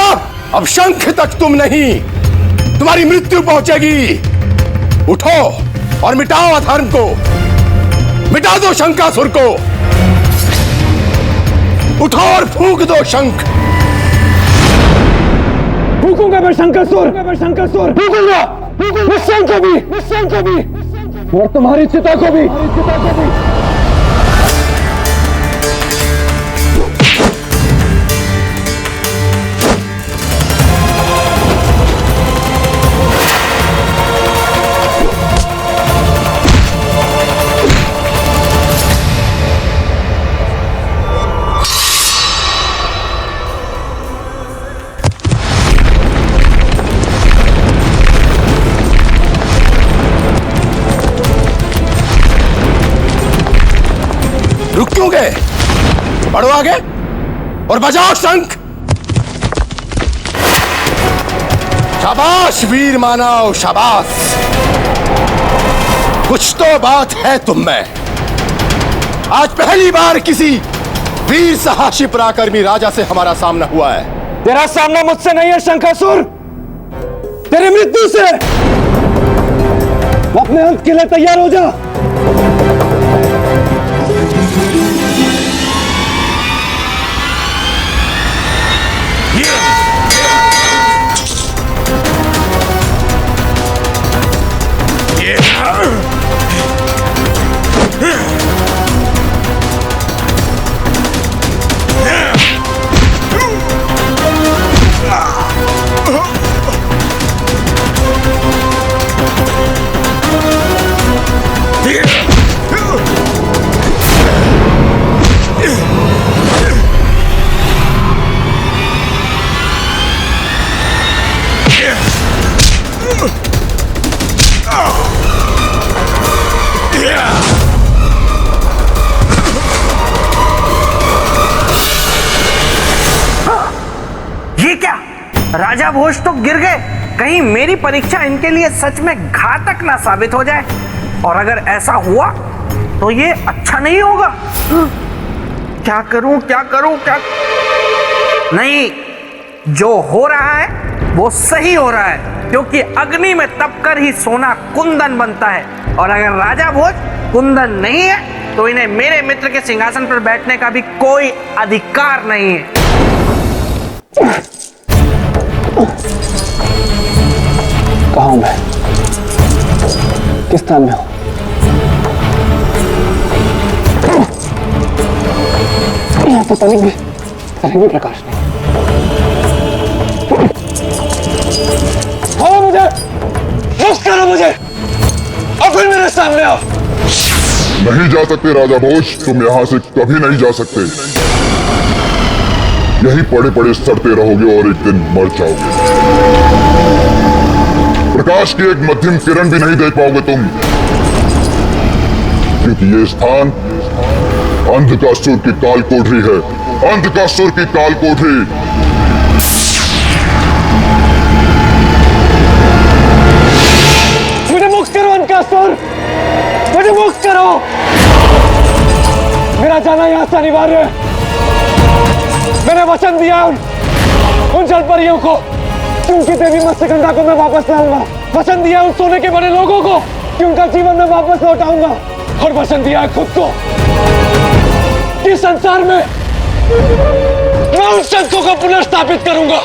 अब शंख तक तुम नहीं, तुम्हारी मृत्यु पहुंचेगी। उठो और मिटाओ अधर्म को, मिटा दो शंकासुर को। उठो और फूंक दो शंख। फूंकूंगा मैं शंकासुर, फूंकूंगा इस शंख को भी और तुम्हारी चिता को भी। रुक क्यों गए? बढ़ो आगे और बजाओ शंख। शाबाश वीर मानव, शाबाश। कुछ तो बात है तुम में। आज पहली बार किसी वीर साहसी पराक्रमी राजा से हमारा सामना हुआ है। तेरा सामना मुझसे नहीं है शंकासुर, तेरी मृत्यु से। अपने अंत के लिए तैयार हो जा। ये क्या, राजा भोज तो गिर गए। कहीं मेरी परीक्षा इनके लिए सच में घातक ना साबित हो जाए, और अगर ऐसा हुआ तो ये अच्छा नहीं होगा। क्या करूं क्या नहीं, जो हो रहा है वो सही हो रहा है, क्योंकि अग्नि में तपकर ही सोना कुंदन बनता है। और अगर राजा भोज कुंदन नहीं है तो इन्हें मेरे मित्र के सिंहासन पर बैठने का भी कोई अधिकार नहीं है। कहाँ हूं मैं? किस स्थान में हूं? यहाँ तो तनिक भी प्रकाश नहीं। आओ मुझे, मुक्त करो मुझे और फिर मेरे सामने आओ। नहीं जा सकते राजा भोज, तुम यहाँ से कभी नहीं जा सकते। यहीं पड़े पड़े सड़ते रहोगे और एक दिन मर जाओगे। प्रकाश की एक मध्यम किरण भी नहीं देख पाओगे तुम, क्योंकि ये स्थान अंधकासुर की काल कोठरी है। अंधकासुर की काल कोठरी। मेरा जाना यहाँ से अनिवार्य है। मैंने वचन दिया उन जलपरियों को कि उनकी देवी मत्स्यगंधा को मैं वापस लाऊंगा। वचन दिया उन सोने के बने लोगों को कि उनका जीवन मैं वापस लौटाऊंगा। और वचन दिया है खुद को कि संसार में मैं उन शंखों को पुनर्स्थापित करूंगा।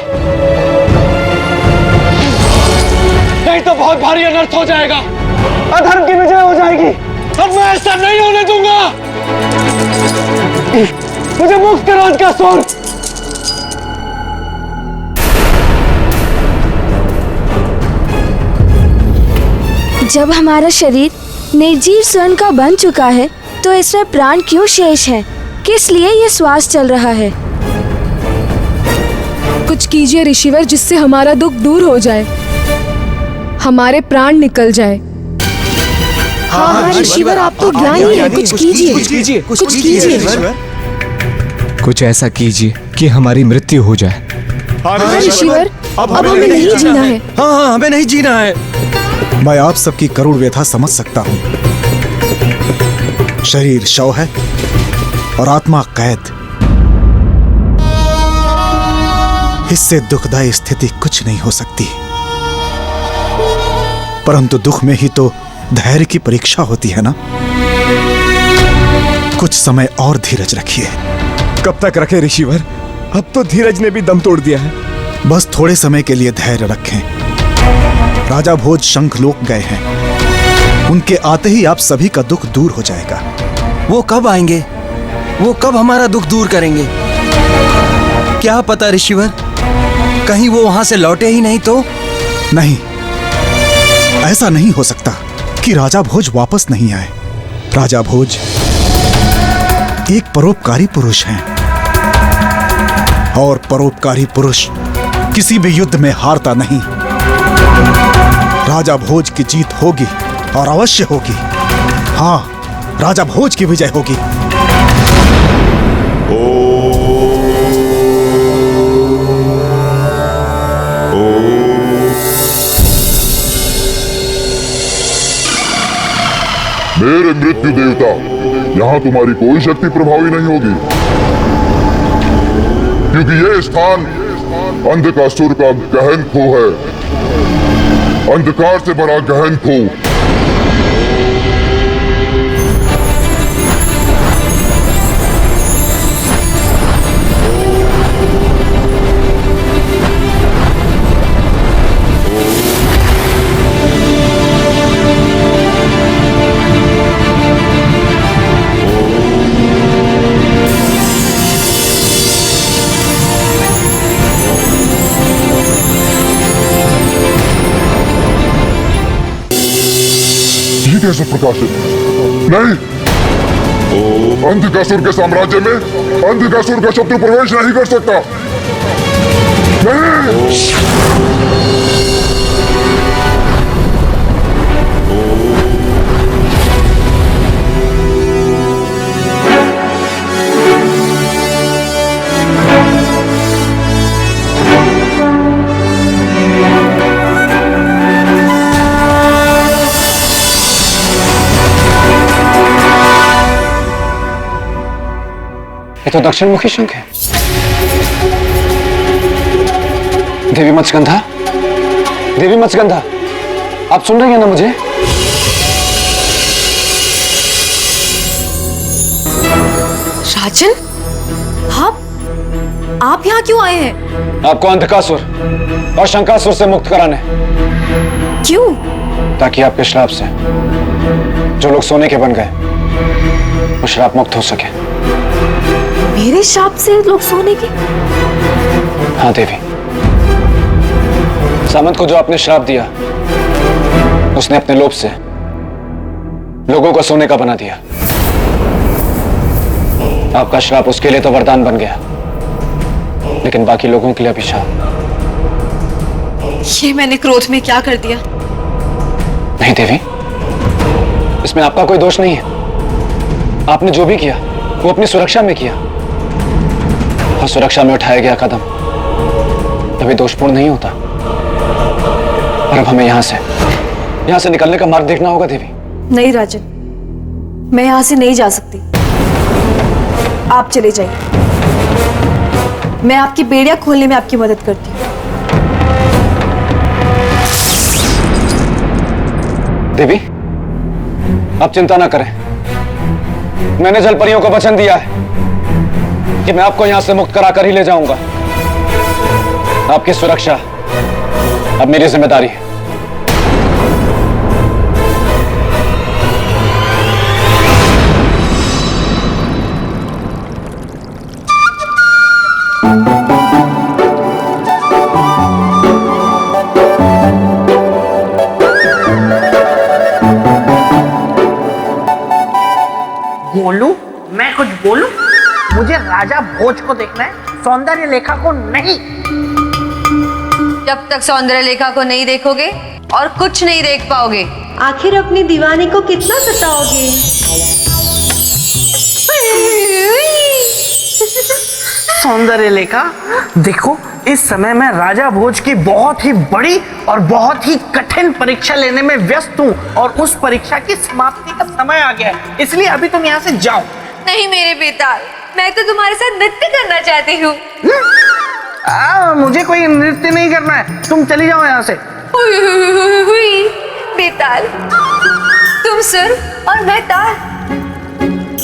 नहीं तो बहुत भारी अनर्थ हो जाएगा, अधर्म की विजय हो जाएगी और मैं ऐसा नहीं होने दूंगा। मुझे मुक्त करो अंधकासुर। जब हमारा शरीर निर्जीव स्वर्ण का बन चुका है तो इसमें प्राण क्यों शेष है? किस लिए ये श्वास चल रहा है? कुछ कीजिए ऋषिवर, जिससे हमारा दुख दूर हो जाए, हमारे प्राण निकल जाए। हाँ ऋषिवर, आप तो ज्ञानी हैं, कुछ कीजिए, कुछ कीजिए। कुछ ऐसा कीजिए कि हमारी मृत्यु हो जाए। हाँ ऋषिवर, अब हमें नहीं जीना है। हाँ, हमें नहीं जीना है। मैं आप सबकी करुण व्यथा समझ सकता हूं। शरीर शव है और आत्मा कैद। इससे दुखदायी स्थिति कुछ नहीं हो सकती, परंतु दुख में ही तो धैर्य की परीक्षा होती है ना। कुछ समय और धीरज रखिए। कब तक रखे ऋषिवर? अब तो धीरज ने भी दम तोड़ दिया है। बस थोड़े समय के लिए धैर्य रखें। राजा भोज शंखलोक गए हैं, उनके आते ही आप सभी का दुख दूर हो जाएगा। वो कब आएंगे? वो कब हमारा दुख दूर करेंगे? क्या पता ऋषिवर, कहीं वो वहां से लौटे ही नहीं तो? नहीं, ऐसा नहीं हो सकता कि राजा भोज वापस नहीं आए। राजा भोज एक परोपकारी पुरुष हैं और परोपकारी पुरुष किसी भी युद्ध में हारता नहीं। राजा भोज की जीत होगी और अवश्य होगी। हाँ, राजा भोज की विजय होगी। मेरे मृत्यु देवता, यहाँ तुम्हारी कोई शक्ति प्रभावी नहीं होगी, क्योंकि यह स्थान अंधकासुर का गहन खो है, अंधकार से भरा गहन खो। कैसे प्रकाशित? नहीं, अंधकासुर के साम्राज्य में अंधकासुर का शत्रु प्रवेश नहीं कर सकता। नहीं। ये तो दक्षिण मुखी शंख है। देवी मत्स्यगंधा, देवी मत्स्यगंधा, आप सुन रही हैं ना मुझे? राजन, आप यहाँ क्यों आए हैं? आपको अंधकासुर और शंकासुर से मुक्त कराने। क्यों? ताकि आपके श्राप से जो लोग सोने के बन गए वो श्राप मुक्त हो सके। मेरे श्राप से लोग सोने के? हाँ देवी, सामंत को जो आपने श्राप दिया उसने अपने लोभ से लोगों को सोने का बना दिया। आपका श्राप उसके लिए तो वरदान बन गया, लेकिन बाकी लोगों के लिए अभिशाप। ये मैंने क्रोध में क्या कर दिया? नहीं देवी, इसमें आपका कोई दोष नहीं है। आपने जो भी किया वो अपनी सुरक्षा में किया, और सुरक्षा में उठाया गया कदम कभी दोषपूर्ण नहीं होता। और अब हमें यहां से निकलने का मार्ग देखना होगा देवी। नहीं राजन, मैं यहां से नहीं जा सकती। आप चले जाइए। मैं आपकी बेड़ियां खोलने में आपकी मदद करती हूँ। देवी, आप चिंता ना करें। मैंने जल परियों को वचन दिया है कि मैं आपको यहां से मुक्त कराकर ही ले जाऊंगा। आपकी सुरक्षा अब मेरी जिम्मेदारी है। बोलूं? मैं कुछ बोलूं? मुझे राजा भोज को देखना है, सौंदर्य लेखा को नहीं। जब तक सौंदर्य लेखा को नहीं देखोगे और कुछ नहीं देख पाओगे। आखिर अपनी दीवानी को कितना सताओगे? सौंदर्य लेखा, देखो इस समय मैं राजा भोज की बहुत ही बड़ी और बहुत ही कठिन परीक्षा लेने में व्यस्त हूँ और उस परीक्षा की समाप्ति का समय आ गया है, इसलिए अभी तुम यहाँ से जाओ। नहीं मेरे बेताल, मैं तो तुम्हारे साथ नृत्य करना चाहती हूँ। मुझे कोई नृत्य नहीं करना है, तुम चली जाओ यहाँ से। हुई बेताल, तुम सुर और मैं ताल।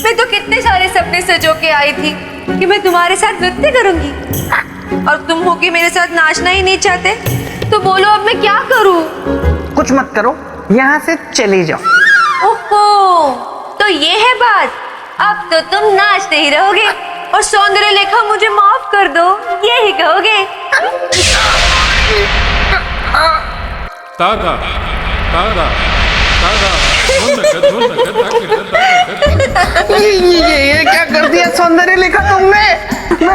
मैं तो कितने सारे सपने सजो के आई थी कि मैं तुम्हारे साथ नृत्य करूंगी, और तुम हो कि मेरे साथ नाचना ही नहीं चाहते। तो बोलो अब मैं क्या करूं? कुछ मत करो, यहाँ से चली जाओ। ओहो, तो ये है बात। अब तो तुम नाचते ही रहोगे और सौंदर्य लेखा मुझे माफ कर दो, यही कहोगे। तागा, तागा, तागा, ये क्या कर दिया सौंदर्य लेखा तुमने?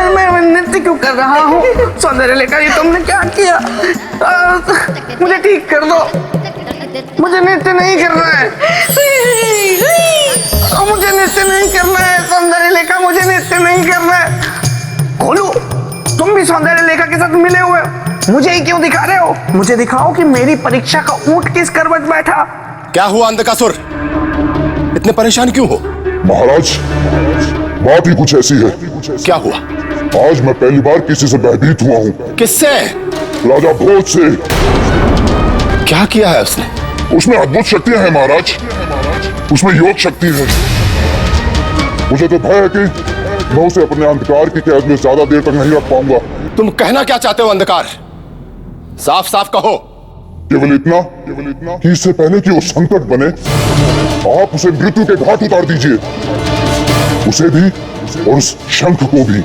मैं नृत्य क्यों कर रहा हूँ? सौंदर्य लेखा, ये तुमने क्या किया? मुझे ठीक कर दो, मुझे नृत्य नहीं करना है। मुझे नृत्य नहीं करना है सौंदर्य लेखा, मुझे नृत्य नहीं करना है। खोलू, तुम भी सौंदर्य लेखा के साथ मिले हुए हो, मुझे ही क्यों दिखा रहे हो? मुझे दिखाओ कि मेरी परीक्षा का ऊंट किस करवट बैठा। क्या हुआ अंधकासुर, इतने परेशान क्यों हो? महाराज, बात ही कुछ ऐसी है। क्या हुआ? आज मैं पहली बार किसी से भयभीत हुआ हूँ। किससे? राजा भोज से। क्या किया है उसने? उसमें अद्भुत शक्तियां हैं महाराज, उसमें योग शक्ति है। मुझे तो भय है कि मैं उसे अपने अंधकार की कैद में ज्यादा देर तक नहीं रख पाऊंगा। तुम कहना क्या चाहते हो अंधकार? साफ साफ कहो। केवल इतना कि इससे पहले कि वो संकट बने, आप उसे मृत्यु के घाट उतार दीजिए, उसे भी और उस शंख को भी।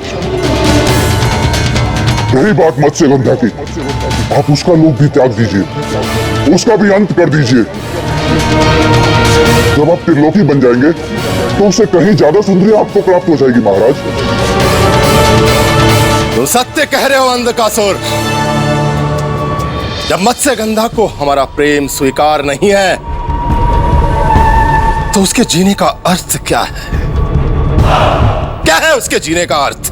रही बात मत्स्यगंधा की, आप उसका लोक भी त्याग दीजिए, उसका भी अंत कर दीजिए। जब आप त्रिलोकी बन जाएंगे तो उससे कहीं ज्यादा सुंदरी आपको प्राप्त हो जाएगी महाराज। तुम सत्य कह रहे हो अंधकासुर। जब मत्स्यगंधा को हमारा प्रेम स्वीकार नहीं है तो उसके जीने का अर्थ क्या है? क्या है उसके जीने का अर्थ?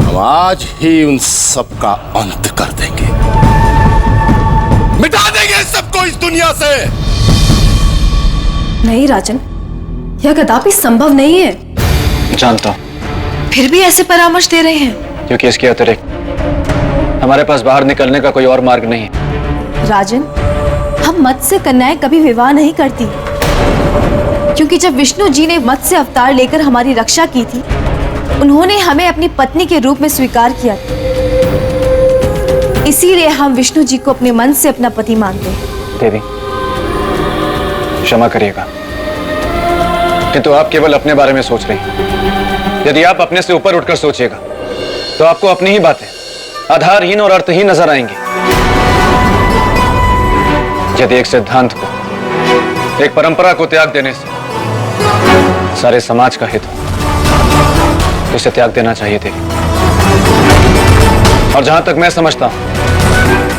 हम आज ही उन सब का अंत कर देंगे, मिटा देंगे सबको इस दुनिया से। नहीं राजन, यह कदापि संभव नहीं है। जानता हूं। फिर भी ऐसे परामर्श दे रहे हैं? क्योंकि इसके अतिरिक्त हमारे पास बाहर निकलने का कोई और मार्ग नहीं है। राजन, हम मत्स्य कन्याएं कभी विवाह नहीं करती, क्योंकि जब विष्णु जी ने मत्स्य अवतार लेकर हमारी रक्षा की थी, उन्होंने हमें अपनी पत्नी के रूप में स्वीकार किया था। इसीलिए हम विष्णु जी को अपने मन से अपना पति मानते हैं। देवी, क्षमा करिएगा, किंतु आप केवल अपने बारे में सोच रही हैं। यदि आप अपने से ऊपर उठकर सोचिएगा तो आपको अपनी ही बातें आधारहीन और अर्थहीन नजर आएंगी। यदि एक सिद्धांत को, एक परंपरा को त्याग देने से सारे समाज का हित हो तो इसे त्याग देना चाहिए देवी। और जहां तक मैं समझता हूं,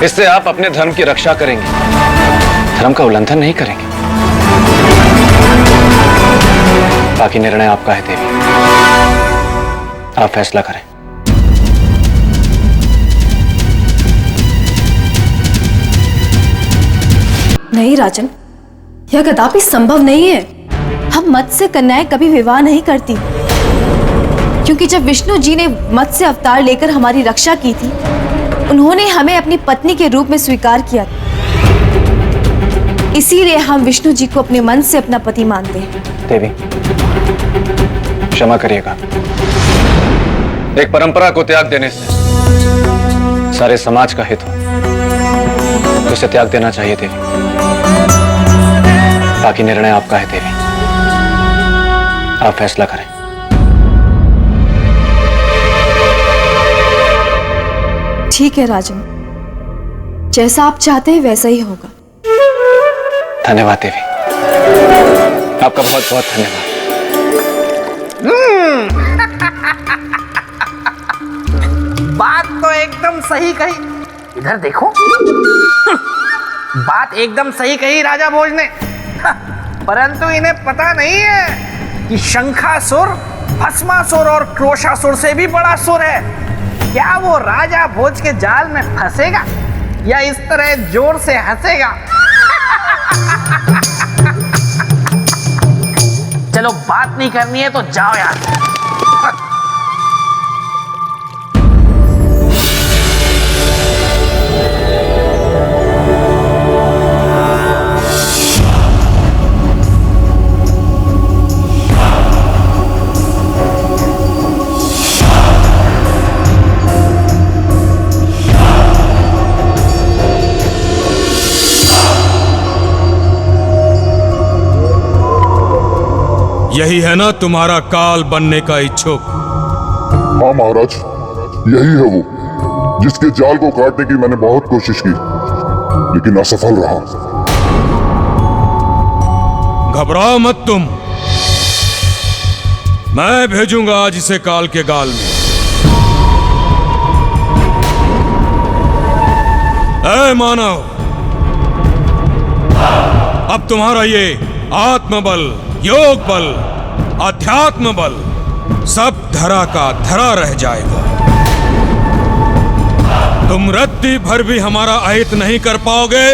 इससे आप अपने धर्म की रक्षा करेंगे, धर्म का उल्लंघन नहीं करेंगे। बाकी निर्णय आपका है देवी, आप फैसला करें। नहीं राजन, यह कदापि संभव नहीं है। हम मत्स्य कन्याएं कभी विवाह नहीं करती, क्योंकि जब विष्णु जी ने मत्स्य अवतार लेकर हमारी रक्षा की थी, उन्होंने हमें अपनी पत्नी के रूप में स्वीकार किया। इसीलिए हम विष्णु जी को अपने मन से अपना पति मानते हैं। देवी, क्षमा करिएगा। एक परंपरा को त्याग देने से सारे समाज का हित हो, तो उसे त्याग देना चाहिए देवी। बाकी निर्णय आपका है देवी, आप फैसला करें। ठीक है राजन, जैसा आप चाहते हैं वैसा ही होगा। धन्यवाद देवी, आपका बहुत बहुत धन्यवाद। बात तो एकदम सही कही। इधर देखो, बात एकदम सही कही राजा भोज ने। परंतु इन्हें पता नहीं है कि शंखासुर, भस्मासुर और क्रोशासुर से भी बड़ा सुर है। क्या वो राजा भोज के जाल में फंसेगा या इस तरह जोर से हंसेगा? चलो, बात नहीं करनी है तो जाओ यार। यही है ना तुम्हारा काल बनने का इच्छुक? हाँ महाराज, यही है वो जिसके जाल को काटने की मैंने बहुत कोशिश की, लेकिन असफल रहा। घबराओ मत तुम, मैं भेजूंगा आज इसे काल के गाल में। ऐ मानव, अब तुम्हारा ये आत्मबल, योग बल, अध्यात्म बल सब धरा का धरा रह जाएगा। तुम रत्ती भर भी हमारा अहित नहीं कर पाओगे।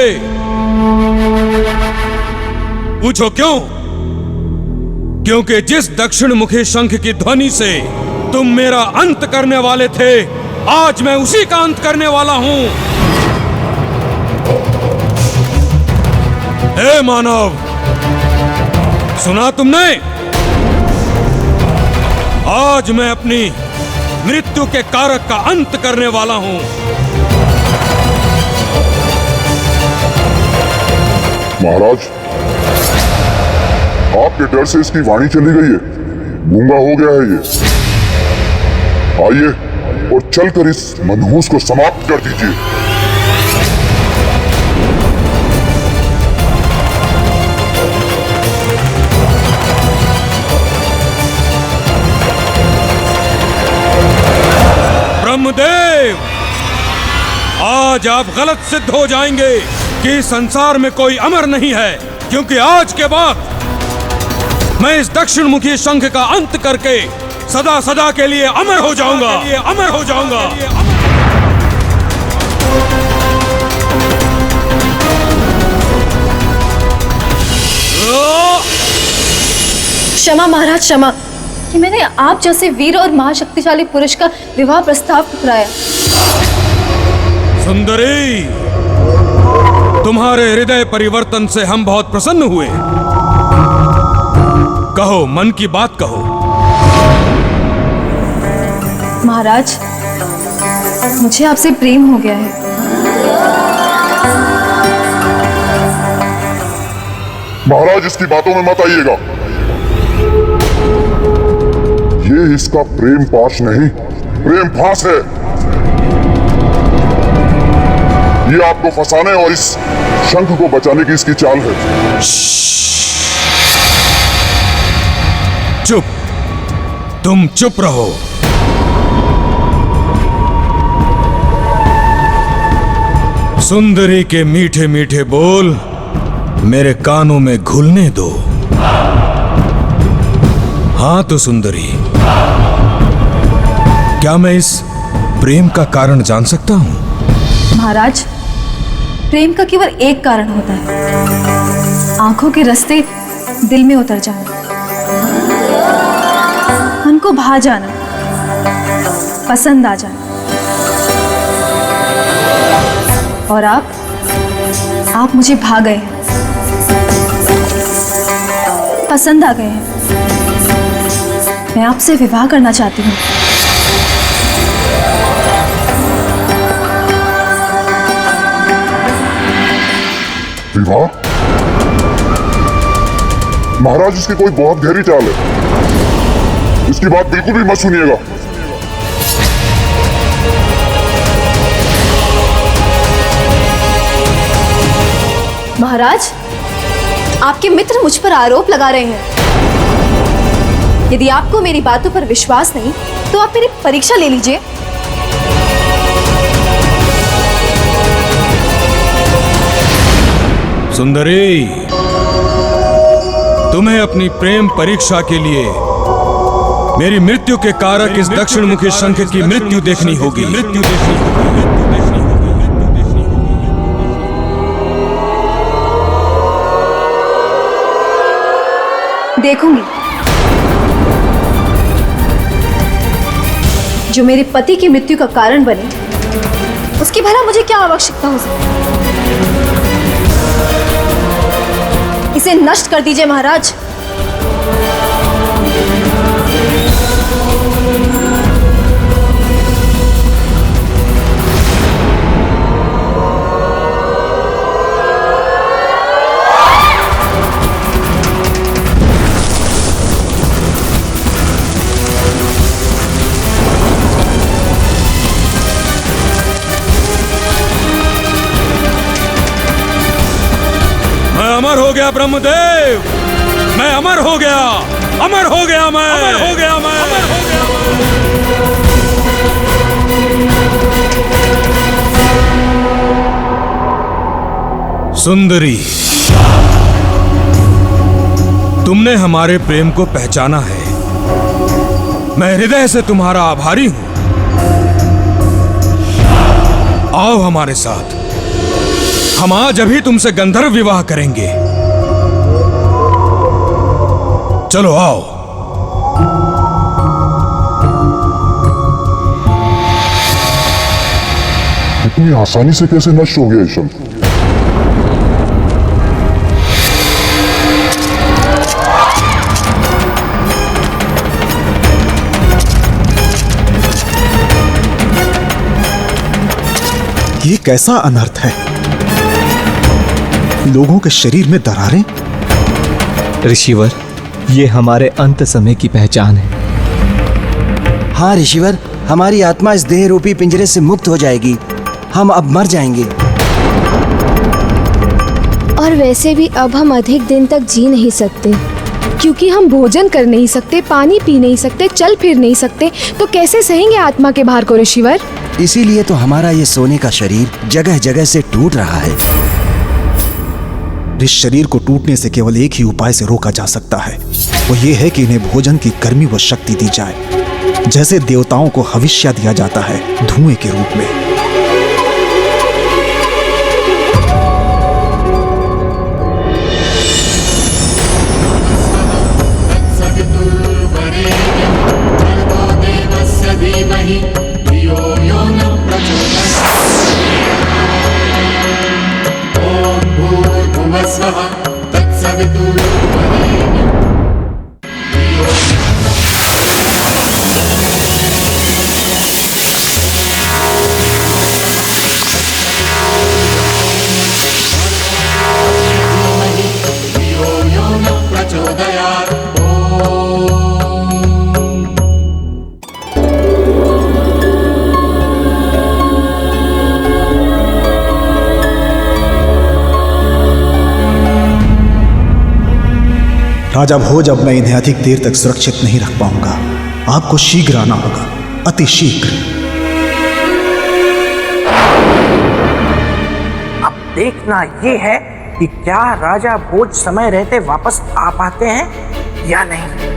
पूछो क्यों? क्योंकि जिस दक्षिण मुखी शंख की ध्वनि से तुम मेरा अंत करने वाले थे, आज मैं उसी का अंत करने वाला हूं। हे मानव, सुना तुमने? आज मैं अपनी मृत्यु के कारक का अंत करने वाला हूं। महाराज, आपके डर से इसकी वाणी चली गई है, गूंगा हो गया है ये। आइए और चलकर इस मनहूस को समाप्त कर दीजिए। ब्रह्मदेव, आज आप गलत सिद्ध हो जाएंगे कि संसार में कोई अमर नहीं है, क्योंकि आज के बाद मैं इस दक्षिण मुखी शंख का अंत करके सदा सदा के लिए अमर हो जाऊंगा। अमर हो जाऊंगा। क्षमा महाराज, क्षमा कि मैंने आप जैसे वीर और महाशक्तिशाली पुरुष का विवाह प्रस्ताव ठुकराया। सुंदरी, तुम्हारे हृदय परिवर्तन से हम बहुत प्रसन्न हुए। कहो, मन की बात कहो। महाराज, मुझे आपसे प्रेम हो गया है। महाराज, इसकी बातों में मत आइएगा। ये इसका प्रेम पाश नहीं, प्रेम फांस है। ये आपको फंसाने और इस शंख को बचाने की इसकी चाल है। चुप, तुम चुप रहो। सुंदरी के मीठे मीठे बोल मेरे कानों में घुलने दो। हाँ तो सुंदरी, क्या मैं इस प्रेम का कारण जान सकता हूं? महाराज, प्रेम का केवल एक कारण होता है, आंखों के रास्ते दिल में उतर जाना। आपको भा जाना, पसंद आ जाना। और आप मुझे भा गए हैं, पसंद आ गए हैं। मैं आपसे विवाह करना चाहती हूँ। विवाह? महाराज, इसकी कोई बहुत गहरी चाल है। इसकी बात बिल्कुल भी मत सुनिएगा। महाराज, आपके मित्र मुझ पर आरोप लगा रहे हैं। यदि आपको मेरी बातों पर विश्वास नहीं तो आप मेरी परीक्षा ले लीजिए। सुंदरी, तुम्हें अपनी प्रेम परीक्षा के लिए मेरी मृत्यु के कारक इस दक्षिण मुखी शंख की मृत्यु देखनी होगी। देखूंगी। जो मेरे पति की मृत्यु का कारण बने, उसकी भला मुझे क्या आवश्यकता हो सकती है? इसे नष्ट कर दीजिए महाराज। अमर हो गया ब्रह्मदेव, मैं अमर हो गया, अमर हो गया मैं, अमर हो गया मैं, अमर हो गया मैं। सुंदरी, तुमने हमारे प्रेम को पहचाना है। मैं हृदय से तुम्हारा आभारी हूं। आओ हमारे साथ, हम आज अभी तुमसे गंधर्व विवाह करेंगे। चलो आओ। इतनी आसानी से कैसे नष्ट हो गया ये शंख? ये कैसा अनर्थ है? लोगों के शरीर में दरारें? ऋषिवर, ये हमारे अंत समय की पहचान है। हाँ ऋषिवर, हमारी आत्मा इस देह रूपी पिंजरे से मुक्त हो जाएगी। हम अब मर जाएंगे। और वैसे भी अब हम अधिक दिन तक जी नहीं सकते, क्योंकि हम भोजन कर नहीं सकते, पानी पी नहीं सकते, चल फिर नहीं सकते, तो कैसे सहेंगे आत्मा के भार को ऋषिवर? इसीलिए तो हमारा ये सोने का शरीर जगह जगह से टूट रहा है। इस शरीर को टूटने से केवल एक ही उपाय से रोका जा सकता है। वो ये है कि इन्हें भोजन की गर्मी व शक्ति दी जाए, जैसे देवताओं को हविष्य दिया जाता है धुएं के रूप में। राजा भोज, अब मैं इन्हें अधिक देर तक सुरक्षित नहीं रख पाऊंगा। आपको शीघ्र आना होगा, अति शीघ्र। अब देखना ये है कि क्या राजा भोज समय रहते वापस आ पाते हैं या नहीं।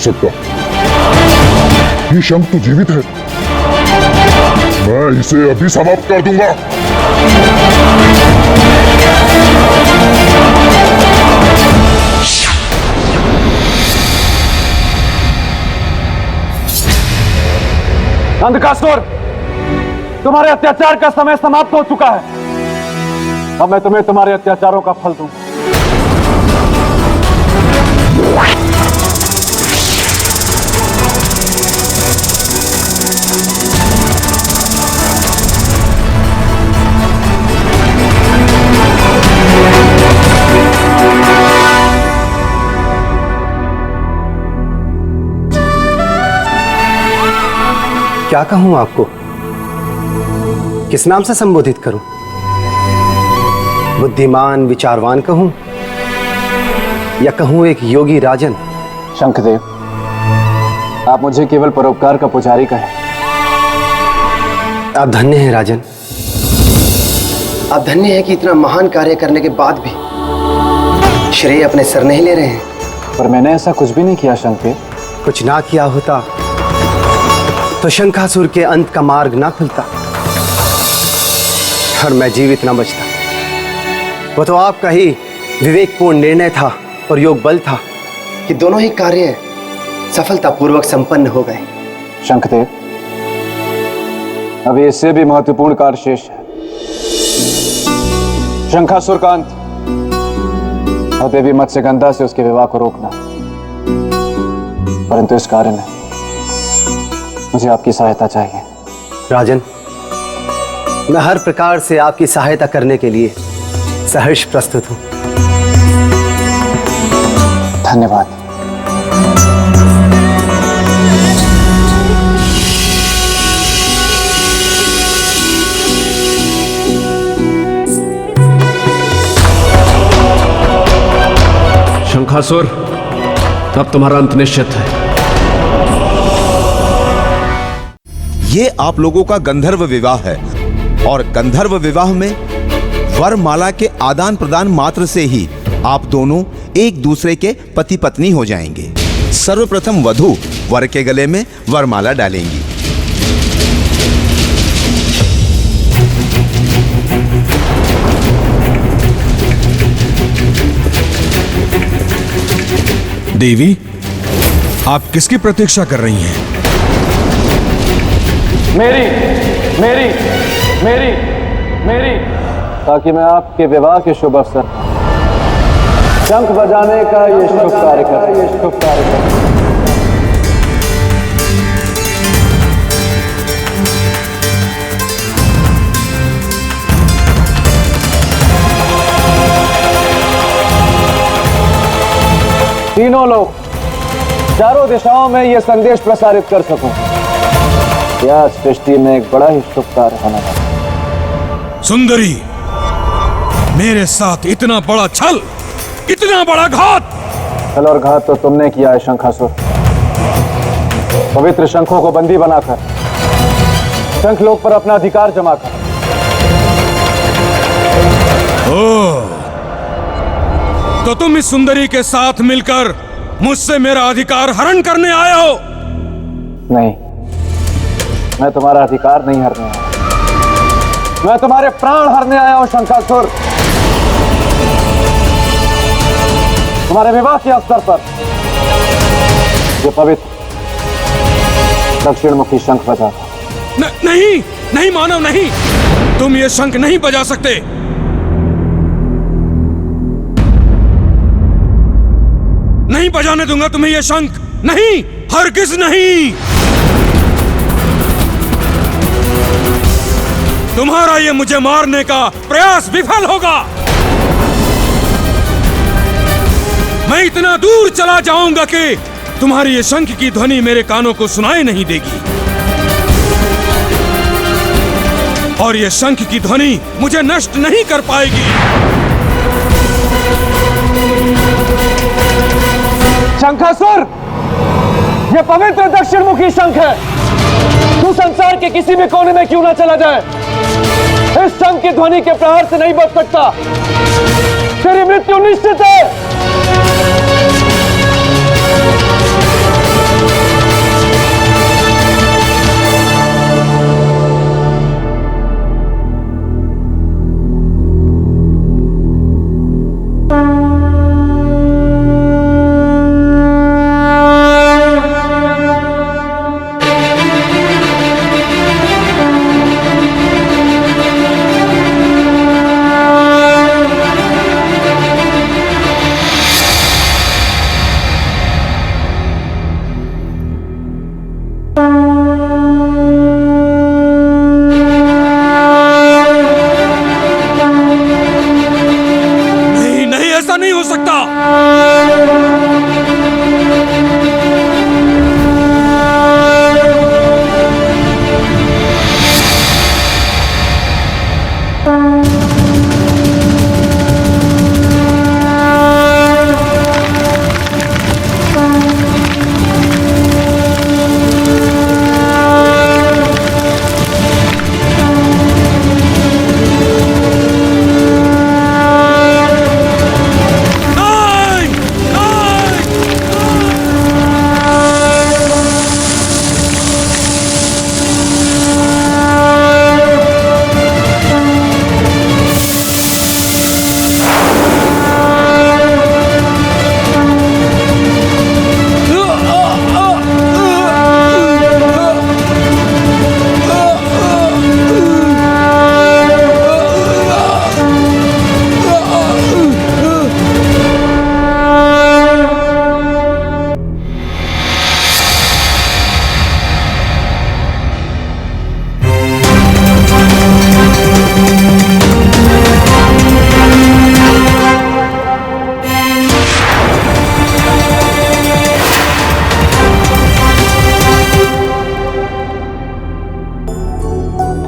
सकता। ये शंख तो जीवित है, मैं इसे अभी समाप्त कर दूंगा। अंधकासुर, तुम्हारे अत्याचार का समय समाप्त हो चुका है। अब मैं तुम्हें तुम्हारे अत्याचारों का फल दूंगा। क्या कहूं आपको? किस नाम से संबोधित करूं? बुद्धिमान विचारवान कहूं या कहूं एक योगी राजन? शंखदेव, आप मुझे केवल परोपकार का पुजारी कहें। आप धन्य हैं राजन। आप धन्य हैं कि इतना महान कार्य करने के बाद भी श्रेय अपने सर नहीं ले रहे हैं। पर मैंने ऐसा कुछ भी नहीं किया शंखदेव। कुछ ना किया होता तो शंखासुर के अंत का मार्ग ना खुलता और मैं जीवित ना बचता। वो तो आपका ही विवेकपूर्ण निर्णय था और योग बल था कि दोनों ही कार्य सफलतापूर्वक संपन्न हो गए। शंखदेव, अभी इससे भी महत्वपूर्ण कार्य शेष है। शंखासुर का अंत और देवी मत्स्यगंधा से उसके विवाह को रोकना। परंतु इस कार्य में मुझे आपकी सहायता चाहिए। राजन, मैं हर प्रकार से आपकी सहायता करने के लिए सहर्ष प्रस्तुत हूं। धन्यवाद। शंखासुर, अब तुम्हारा अंत निश्चित है। ये आप लोगों का गंधर्व विवाह है और गंधर्व विवाह में वरमाला के आदान प्रदान मात्र से ही आप दोनों एक दूसरे के पति पत्नी हो जाएंगे। सर्वप्रथम वधू वर के गले में वरमाला डालेंगी। देवी, आप किसकी प्रतीक्षा कर रही हैं? मेरी मेरी मेरी मेरी ताकि मैं आपके विवाह के शुभ अवसर शंख बजाने का ये शुभ कार्य कर। तीनों लोग चारों दिशाओं में यह संदेश प्रसारित कर सकूं कि आज सृष्टि में एक बड़ा ही शुभ कार्य होने वाला है। सुंदरी, मेरे साथ इतना बड़ा छल, इतना बड़ा घात। छल और घात तो तुमने किया है शंखासुर। पवित्र शंखों को बंदी बनाकर शंखलोक पर अपना अधिकार जमा कर। ओह, तो तुम इस सुंदरी के साथ मिलकर मुझसे मेरा अधिकार हरण करने आए हो? नहीं, मैं तुम्हारा अधिकार नहीं हरने आया, मैं तुम्हारे प्राण हरने आया हूं शंखासुर। तुम्हारे विवाह के अवसर पर ये पवित्र दक्षिण मुखी शंख बजा। नहीं नहीं मानव, नहीं, तुम ये शंख नहीं बजा सकते। नहीं बजाने दूंगा तुम्हें ये शंख, नहीं, हरगिज नहीं। तुम्हारा ये मुझे मारने का प्रयास विफल होगा। मैं इतना दूर चला जाऊंगा कि तुम्हारी ये शंख की ध्वनि मेरे कानों को सुनाई नहीं देगी, और ये शंख की ध्वनि मुझे नष्ट नहीं कर पाएगी। शंखासुर, यह पवित्र दक्षिण मुखी शंख है। तू संसार के किसी भी कोने में क्यों ना चला जाए, इस शंख की ध्वनि के प्रहार से नहीं बच सकता। तेरी मृत्यु निश्चित है। हो सकता।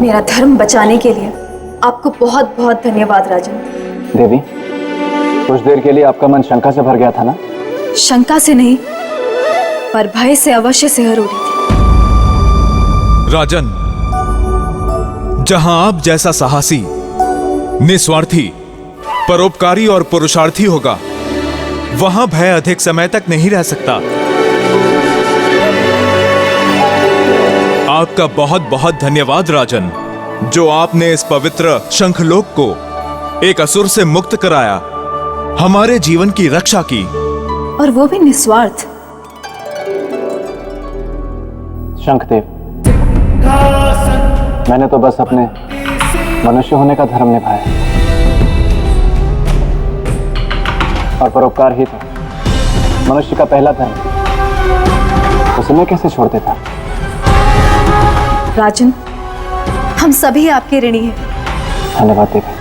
मेरा धर्म बचाने के लिए आपको बहुत बहुत धन्यवाद राजन। देवी, कुछ देर के लिए आपका मन शंका से भर गया था ना? शंका से नहीं, पर भय से अवश्य सिहर उठी थी। राजन, जहां आप जैसा साहसी, निस्वार्थी, परोपकारी और पुरुषार्थी होगा, वहां भय अधिक समय तक नहीं रह सकता। आपका बहुत बहुत धन्यवाद राजन, जो आपने इस पवित्र शंखलोक को एक असुर से मुक्त कराया, हमारे जीवन की रक्षा की, और वो भी निस्वार्थ। शंखदेव, मैंने तो बस अपने मनुष्य होने का धर्म निभाया और परोपकार ही था मनुष्य का पहला धर्म। उसे मैं कैसे छोड़ देता? राजन, हम सभी आपके ऋणी हैं। धन्यवाद देवी।